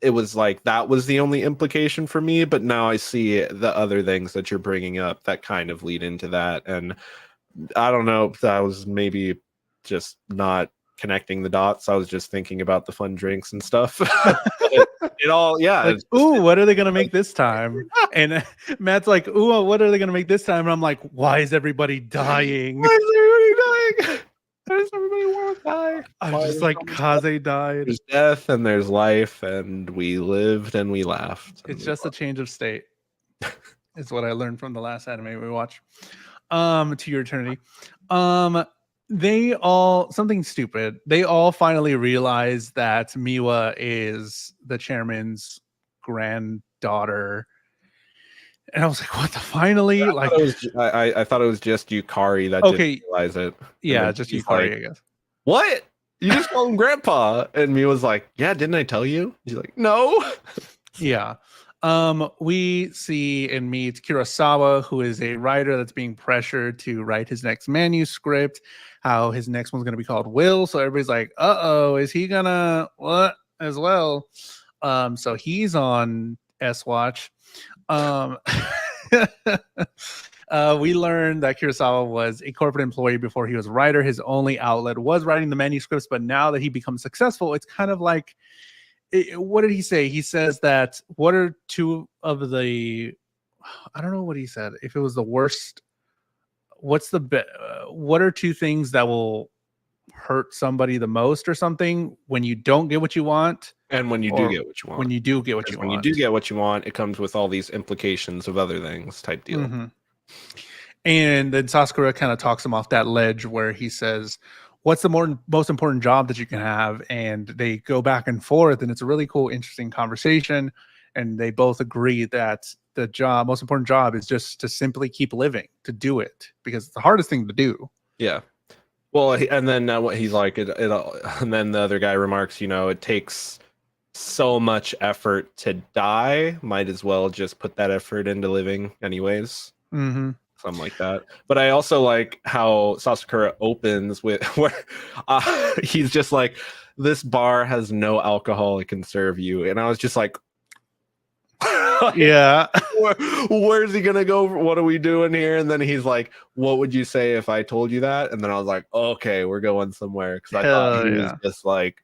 it was like that was the only implication for me, but now I see the other things that you're bringing up that kind of lead into that. And I don't know if that was maybe just not connecting the dots. I was just thinking about the fun drinks and stuff. it all, yeah. Like, ooh, what are they gonna make this time? And Matt's like, ooh, what are they gonna make this time? And I'm like, why is everybody dying? Why is everybody dying? Why does everybody want to die? I'm just like, Kaze died. There's death and there's life, and we lived and we laughed. It's just a change of state. It's what I learned from the last anime we watched. To Your Eternity. They all, something stupid, they all finally realize that Miwa is the chairman's granddaughter. And I was like, what the finally? Yeah, like I thought it was just Yukari that didn't realize it. Yeah, just Yukari, like, I guess. What? You just called him grandpa? And Miwa's like, yeah, didn't I tell you? She's like, no. Yeah. We see and meet Kurosawa, who is a writer that's being pressured to write his next manuscript, how his next one's going to be called Will. So everybody's like, uh-oh, is he gonna what as well? So he's on S Watch. We learned that Kurosawa was a corporate employee before he was a writer. His only outlet was writing the manuscripts, but now that he becomes successful, it's kind of like, what did he say? He says that what are two of the, I don't know what he said. If it was the worst, what are two things that will hurt somebody the most or something when you don't get what you want? And when you do get what you want. When you do get what you want. When you do get what you want, it comes with all these implications of other things type deal. Mm-hmm. And then Sasakura kind of talks him off that ledge where he says, what's the most important job that you can have? And they go back and forth, and it's a really cool, interesting conversation. And they both agree that the most important job is just to simply keep living, to do it, because it's the hardest thing to do. Yeah. Well, and then what he's like, and then the other guy remarks, it takes so much effort to die. Might as well just put that effort into living anyways. Mm-hmm. something like that. But I also like how Sasakura opens with where he's just like, this bar has no alcohol it can serve you, and I was just like, Yeah. where's he gonna go? What are we doing here? And then he's like, what would you say if I told you that? And then I was like, okay, we're going somewhere, because I thought he was just like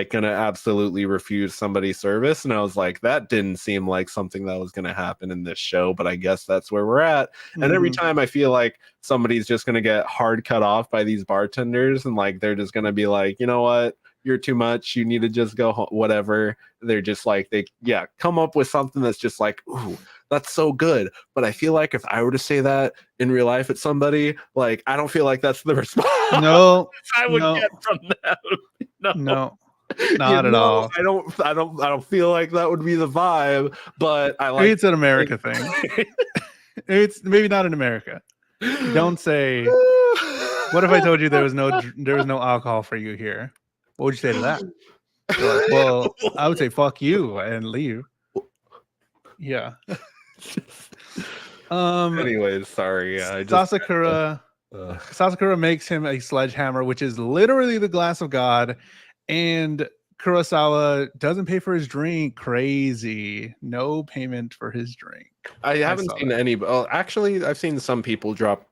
gonna absolutely refuse somebody's service, and I was like, that didn't seem like something that was gonna happen in this show, but I guess that's where we're at. And every time I feel like somebody's just gonna get hard cut off by these bartenders, and like they're just gonna be like, you know what, you're too much, you need to just go home, whatever. They're just like, they come up with something that's just like, ooh, that's so good. But I feel like if I were to say that in real life at somebody, like, I don't feel like that's the response I would get from them. No, not at all. I don't feel like that would be the vibe, but I like, maybe it's an America thing. It's maybe not in America. Don't say, what if I told you there was no alcohol for you here? What would you say to that? Like, well, I would say fuck you and leave. Yeah. Anyways, sorry. Yeah, Sasakura makes him a sledgehammer, which is literally the glass of God, and Kurosawa doesn't pay for his drink. Crazy. No payment for his drink. I haven't seen any. Well, actually, I've seen some people drop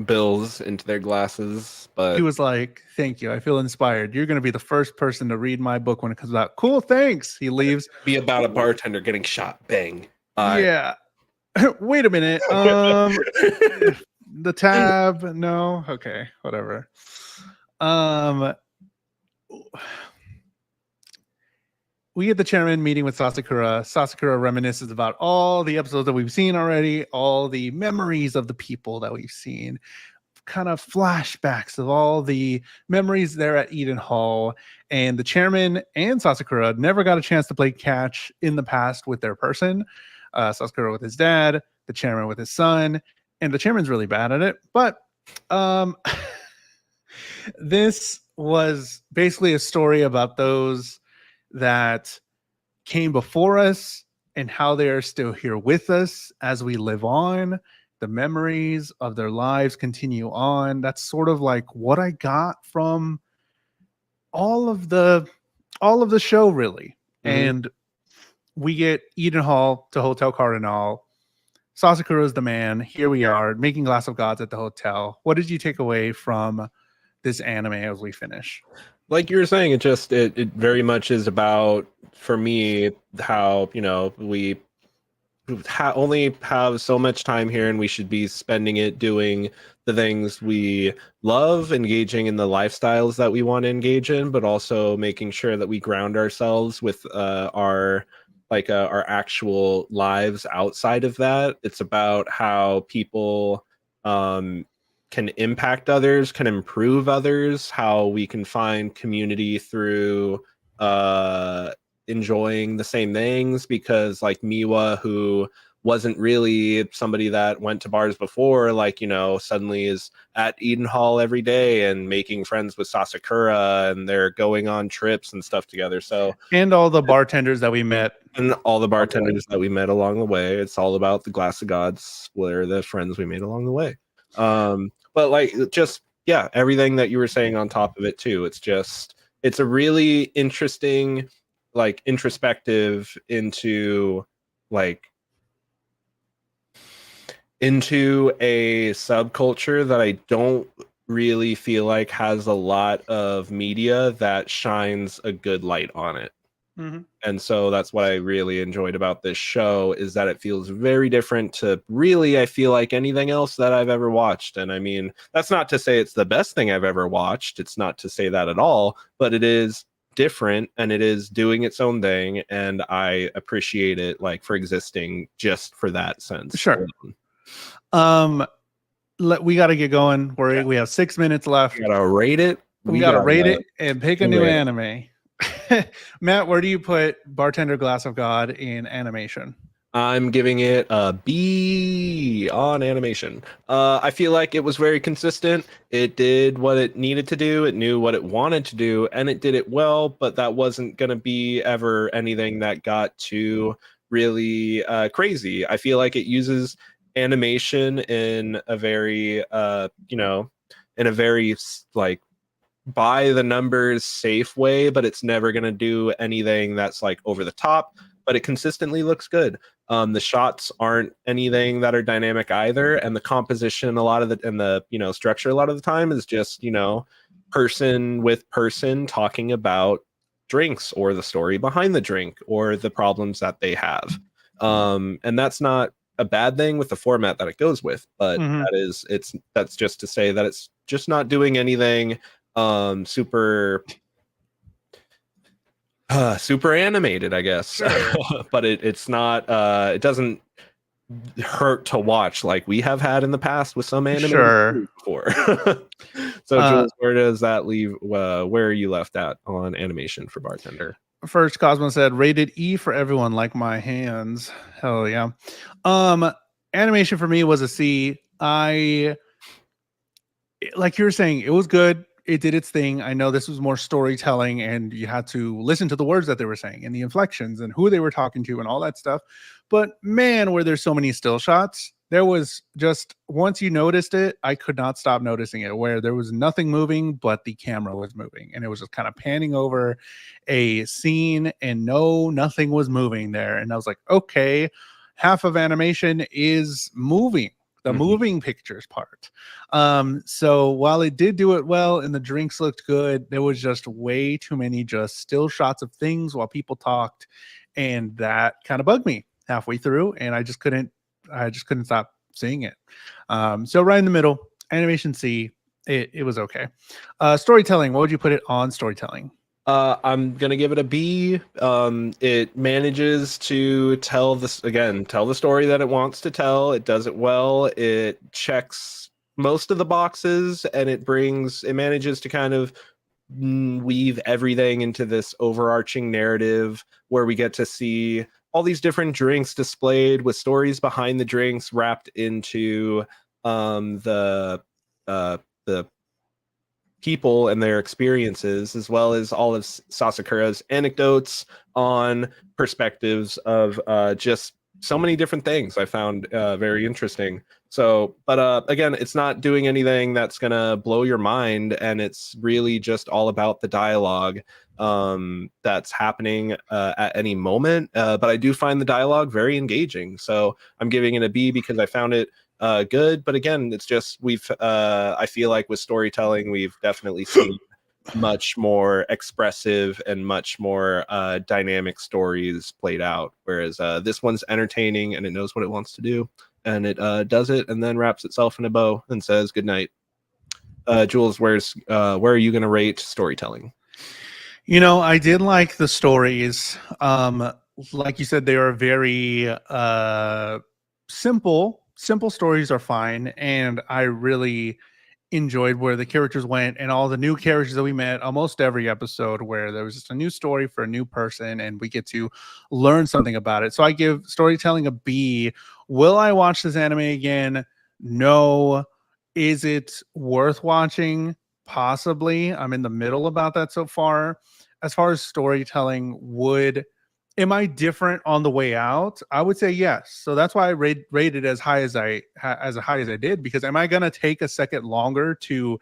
bills into their glasses, but he was like, thank you, I feel inspired. You're going to be the first person to read my book when it comes out. Cool, thanks. He leaves. Be about a bartender getting shot. Bang. Yeah. Wait a minute. The tab. No. Okay. Whatever. We get the chairman meeting with Sasakura. Sasakura reminisces about all the episodes that we've seen already, all the memories of the people that we've seen, kind of flashbacks of all the memories there at Eden Hall. And the chairman and Sasakura never got a chance to play catch in the past with their person. Sasakura with his dad, the chairman with his son, and the chairman's really bad at it. But this was basically a story about those that came before us and how they are still here with us as we live on. The memories of their lives continue on. That's sort of like what I got from all of the show, really. And we get Eden Hall to Hotel Cardinal. Sasakura is the man. Here we are making Glass of Gods at the hotel. What did you take away from this anime as we finish? Like you were saying, it very much is about, for me, how, you know, we only have so much time here, and we should be spending it doing the things we love, engaging in the lifestyles that we want to engage in, but also making sure that we ground ourselves with our actual lives outside of that. It's about how people can impact others, can improve others, how we can find community through enjoying the same things, because like Miwa, who wasn't really somebody that went to bars before, like, you know, suddenly is at Eden Hall every day and making friends with Sasakura, and they're going on trips and stuff together. So, and all the bartenders that we met. And all the bartenders that we met along the way. It's all about the Glass of Gods, where the friends we made along the way. But like, just, yeah, everything that you were saying on top of it too. It's a really interesting, like, introspective into a subculture that I don't really feel like has a lot of media that shines a good light on it. And so that's what I really enjoyed about this show, is that it feels very different to really, I feel like, anything else that I've ever watched. And I mean, that's not to say it's the best thing I've ever watched. It's not to say that at all, but it is different and it is doing its own thing. And I appreciate it, like, for existing just for that sense. Sure. We got to get going. We have 6 minutes left. We got to rate it. We got to rate it and pick a new anime. Matt, where do you put Bartender Glass of God in animation? I'm giving it a B on animation. I feel like it was very consistent. It did what it needed to do. It knew what it wanted to do, and it did it well, but that wasn't going to be ever anything that got too really crazy. I feel like it uses animation in a very in a very like by the numbers safe way, but it's never going to do anything that's like over the top, but it consistently looks good. The shots aren't anything that are dynamic either, and the composition a lot of the structure a lot of the time is just person with person talking about drinks or the story behind the drink or the problems that they have. And that's not a bad thing with the format that it goes with, but that's just to say that it's just not doing anything super super animated, I guess. Sure. But it's not it doesn't hurt to watch like we have had in the past with some anime before. So Jules, where does that leave where are you left at on animation for Bartender? First, Cosmo said rated E for everyone, like my hands. Hell yeah. Animation for me was a C. Like you were saying, it was good. It did its thing. I know this was more storytelling, and you had to listen to the words that they were saying and the inflections and who they were talking to and all that stuff. But man, were there so many still shots. There was just, once you noticed it, I could not stop noticing it, where there was nothing moving, but the camera was moving. And it was just kind of panning over a scene and nothing was moving there. And I was like, okay, half of animation is moving. The moving pictures part. So while it did do it well and the drinks looked good, there was just way too many just still shots of things while people talked, and that kind of bugged me halfway through, and I just couldn't stop seeing it. So right in the middle, animation C. It was okay. Storytelling, what would you put it on storytelling? I'm gonna give it a B. It manages to tell the story that it wants to tell. It does it well. It checks most of the boxes, and it manages to kind of weave everything into this overarching narrative where we get to see all these different drinks displayed with stories behind the drinks wrapped into the people and their experiences, as well as all of Sasakura's anecdotes on perspectives of just so many different things I found very interesting. So, but again, it's not doing anything that's going to blow your mind, and it's really just all about the dialogue that's happening at any moment. But I do find the dialogue very engaging. So I'm giving it a B because I found it good. But again, it's just I feel like with storytelling, we've definitely seen much more expressive and much more dynamic stories played out, whereas this one's entertaining and it knows what it wants to do, and it does it and then wraps itself in a bow and says good night. Jules, where are you going to rate storytelling? I did like the stories. Like you said, they are very simple stories are fine, and I really enjoyed where the characters went and all the new characters that we met almost every episode, where there was just a new story for a new person and we get to learn something about it. So I give storytelling a B. Will I watch this anime again? No. Is it worth watching? Possibly. I'm in the middle about that so far. As far as storytelling, am I different on the way out? I would say yes. So that's why I rated as high as I did, because am I going to take a second longer to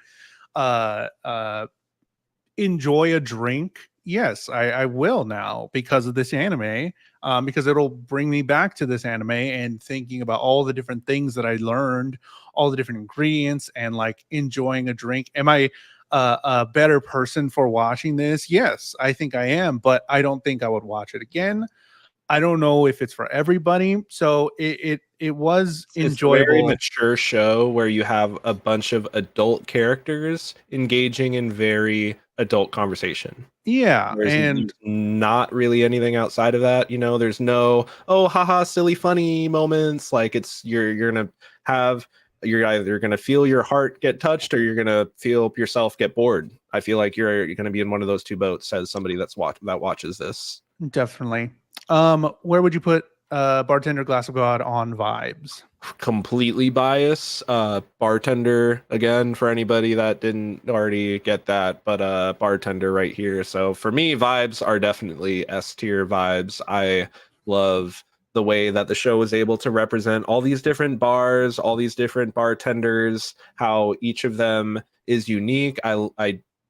enjoy a drink? Yes, I will now, because of this anime, because it'll bring me back to this anime and thinking about all the different things that I learned, all the different ingredients, and like enjoying a drink. Am I a better person for watching this? Yes, I think I am, but I don't think I would watch it again. I don't know if it's for everybody. So it was enjoyable. It's a very mature show where you have a bunch of adult characters engaging in very adult conversation. Yeah, there's not really anything outside of that. There's no haha silly funny moments. Like you're either gonna feel your heart get touched or you're gonna feel yourself get bored. I feel like you're gonna be in one of those two boats as somebody that watches this. Definitely. Where would you put Bartender Glass of God on vibes? Completely bias. Bartender, again, for anybody that didn't already get that, but Bartender right here. So for me, vibes are definitely S tier vibes. I love the way that the show was able to represent all these different bars, all these different bartenders, how each of them is unique.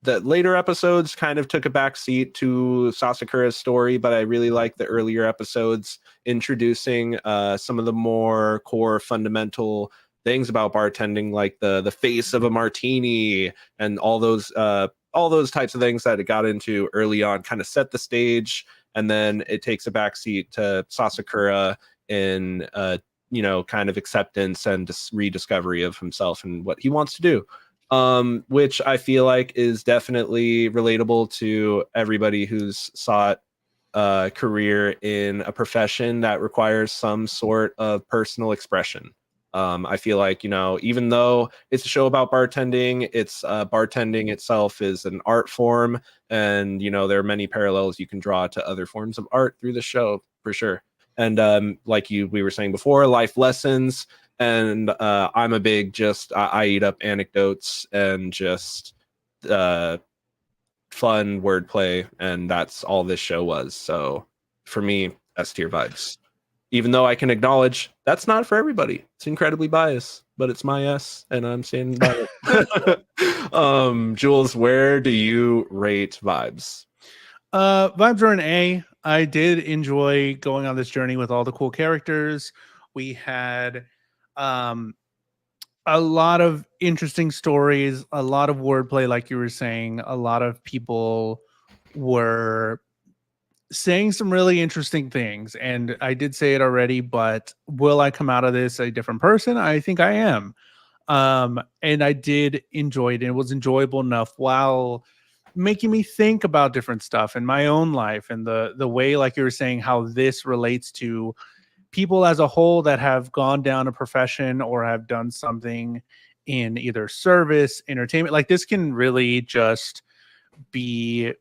The later episodes kind of took a back seat to Sasakura's story, but I really like the earlier episodes introducing some of the more core fundamental things about bartending, like the face of a martini and all those types of things that it got into early on, kind of set the stage, and then it takes a backseat to Sasakura in kind of acceptance and rediscovery of himself and what he wants to do, which I feel like is definitely relatable to everybody who's sought a career in a profession that requires some sort of personal expression. I feel like, even though it's a show about bartending, it's bartending itself is an art form, and there are many parallels you can draw to other forms of art through the show for sure. And like we were saying before, life lessons. And I'm a big I eat up anecdotes and just fun wordplay, and that's all this show was. So for me, S tier vibes. Even though I can acknowledge that's not for everybody. It's incredibly biased, but it's my S, and I'm standing by it. Jules, where do you rate vibes? Vibes are an A. I did enjoy going on this journey with all the cool characters. We had a lot of interesting stories, a lot of wordplay, like you were saying. A lot of people were saying some really interesting things, and I did say it already, but will I come out of this a different person? I think I am. And I did enjoy it, and it was enjoyable enough while making me think about different stuff in my own life, and the way, like you were saying, how this relates to people as a whole that have gone down a profession or have done something in either service, entertainment. Like, this can really just be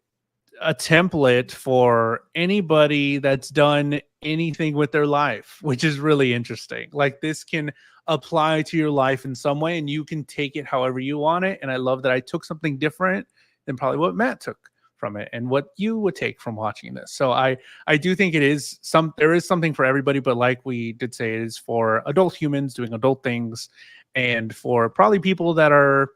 a template for anybody that's done anything with their life, which is really interesting. Like, this can apply to your life in some way, and you can take it however you want it. And I love that I took something different than probably what Matt took from it and what you would take from watching this. So I do think there is something for everybody, but like we did say, it is for adult humans doing adult things, and for probably people that are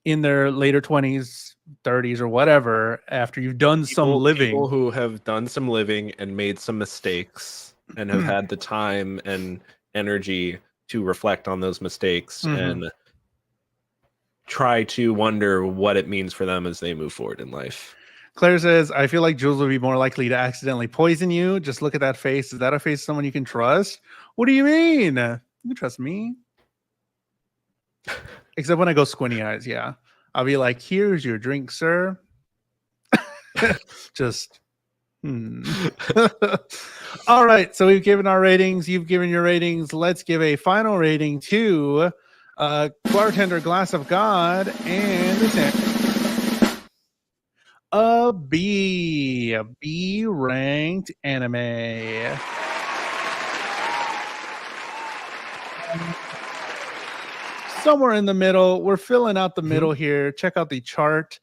in their later 20s, 30s, or whatever, after you've done some living. People who have done some living and made some mistakes and have had the time and energy to reflect on those mistakes and try to wonder what it means for them as they move forward in life. Claire says, I feel like Jules would be more likely to accidentally poison you. Just look at that face. Is that a face of someone you can trust? What do you mean? You can trust me. Except when I go squinty eyes, yeah. I'll be like, here's your drink, sir. Just, All right, so we've given our ratings. You've given your ratings. Let's give a final rating to Bartender, Glass of God, and a B ranked anime. Somewhere in the middle. We're filling out the middle here. Check out the chart.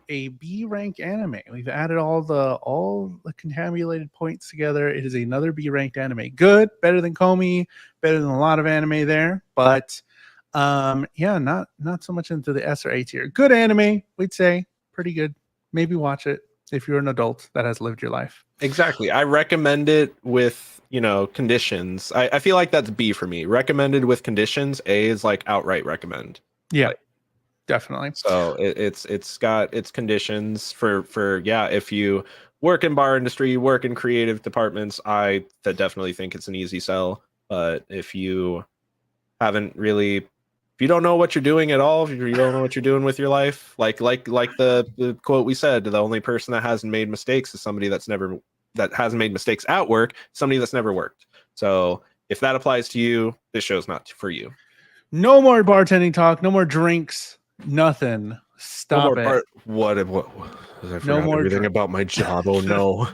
A B rank anime. We've added all the contabulated points together. It is another B ranked anime. Good, better than Komi, better than a lot of anime there, but yeah, not so much into the S or A tier. Good anime, we'd say. Pretty good. Maybe watch it if you're an adult that has lived your life. Exactly. I recommend it with, conditions. I feel like that's B for me. Recommended with conditions. A is like outright recommend. Yeah. Definitely. So it's got its conditions for if you work in bar industry, work in creative departments, I definitely think it's an easy sell. But if you don't know what you're doing at all, if you don't know what you're doing with your life, like the quote we said, the only person that hasn't made mistakes is somebody that hasn't made mistakes at work, somebody that's never worked. So if that applies to you, this show's not for you. No more bartending talk, no more drinks. Nothing. Stop it. What? I forgot everything about my job. Oh no.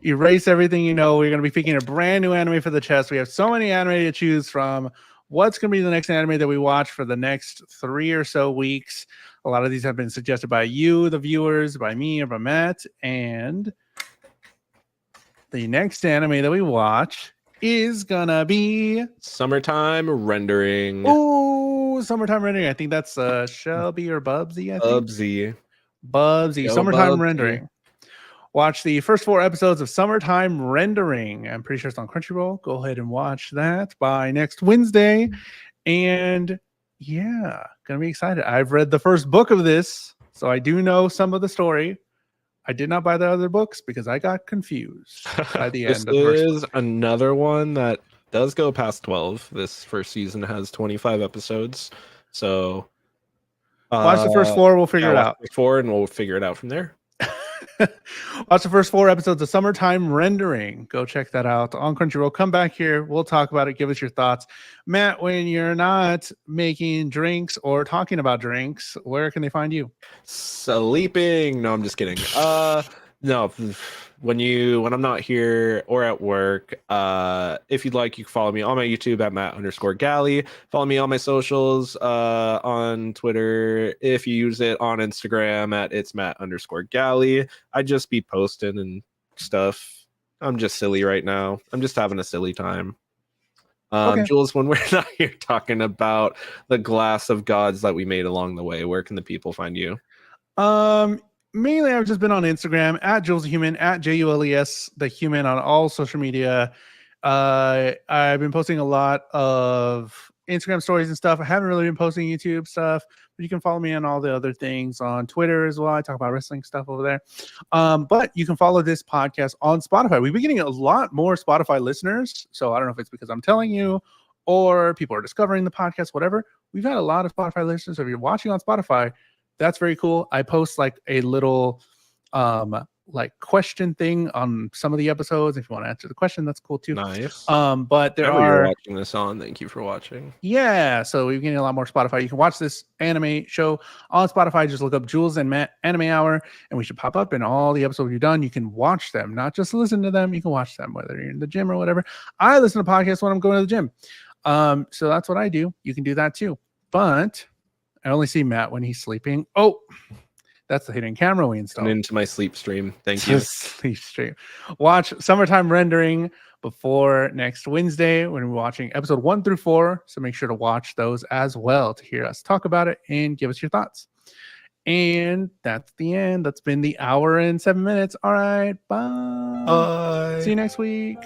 Erase everything you know. We're going to be picking a brand new anime for the chest. We have so many anime to choose from. What's going to be the next anime that we watch for the next 3 or so weeks? A lot of these have been suggested by you, the viewers, by me, or by Matt. And the next anime that we watch is gonna be Summertime Rendering. Summertime Rendering. I think that's Shelby or Bubsy. I think Bubsy. Yo, Summertime Bubsy. Rendering. Watch the first 4 episodes of Summertime Rendering. I'm pretty sure it's on Crunchyroll. Go ahead and watch that by next Wednesday. And yeah, gonna be excited. I've read the first book of this, so I do know some of the story. I did not buy the other books because I got confused by the end of the first book. This is another one that does go past 12. This first season has 25 episodes. So Watch the first 4, we'll figure it out. 4 and we'll figure it out from there. Watch the first 4 episodes of Summertime Rendering. Go check that out on Crunchyroll. Come back here. We'll talk about it. Give us your thoughts. Matt, when you're not making drinks or talking about drinks, where can they find you? Sleeping. No, I'm just kidding. No, when I'm not here or at work, if you'd like, you can follow me on my YouTube at Matt_Galley. Follow me on my socials, on Twitter. If you use it on Instagram at it's Matt_Galley. I just be posting and stuff. I'm just silly right now. I'm just having a silly time. Okay. Jules, when we're not here talking about the glass of gods that we made along the way, where can the people find you? Mainly, I've just been on Instagram at JulesTheHuman, at JulesTheHuman on all social media. I've been posting a lot of Instagram stories and stuff. I haven't really been posting YouTube stuff, but you can follow me on all the other things on Twitter as well. I talk about wrestling stuff over there. But you can follow this podcast on Spotify. We've been getting a lot more Spotify listeners. So I don't know if it's because I'm telling you or people are discovering the podcast, whatever. We've had a lot of Spotify listeners. So if you're watching on Spotify, that's very cool. I post like a little like question thing on some of the episodes. If you want to answer the question, that's cool too. Nice. But there you're watching this on. Thank you for watching. Yeah, so we're getting a lot more Spotify. You can watch this anime show on Spotify. Just look up Jules and Matt Anime Hour, and we should pop up in all the episodes you've done. You can watch them, not just listen to them. You can watch them whether you're in the gym or whatever. I listen to podcasts when I'm going to the gym. So that's what I do. You can do that too. But I only see Matt when he's sleeping. Oh, that's the hidden camera we installed. And into my sleep stream. Thank you. Sleep stream. Watch Summertime Rendering before next Wednesday when we're watching episode 1 through 4. So make sure to watch those as well to hear us talk about it and give us your thoughts. And that's the end. That's been the hour and 7 minutes. All right. Bye. Bye. See you next week.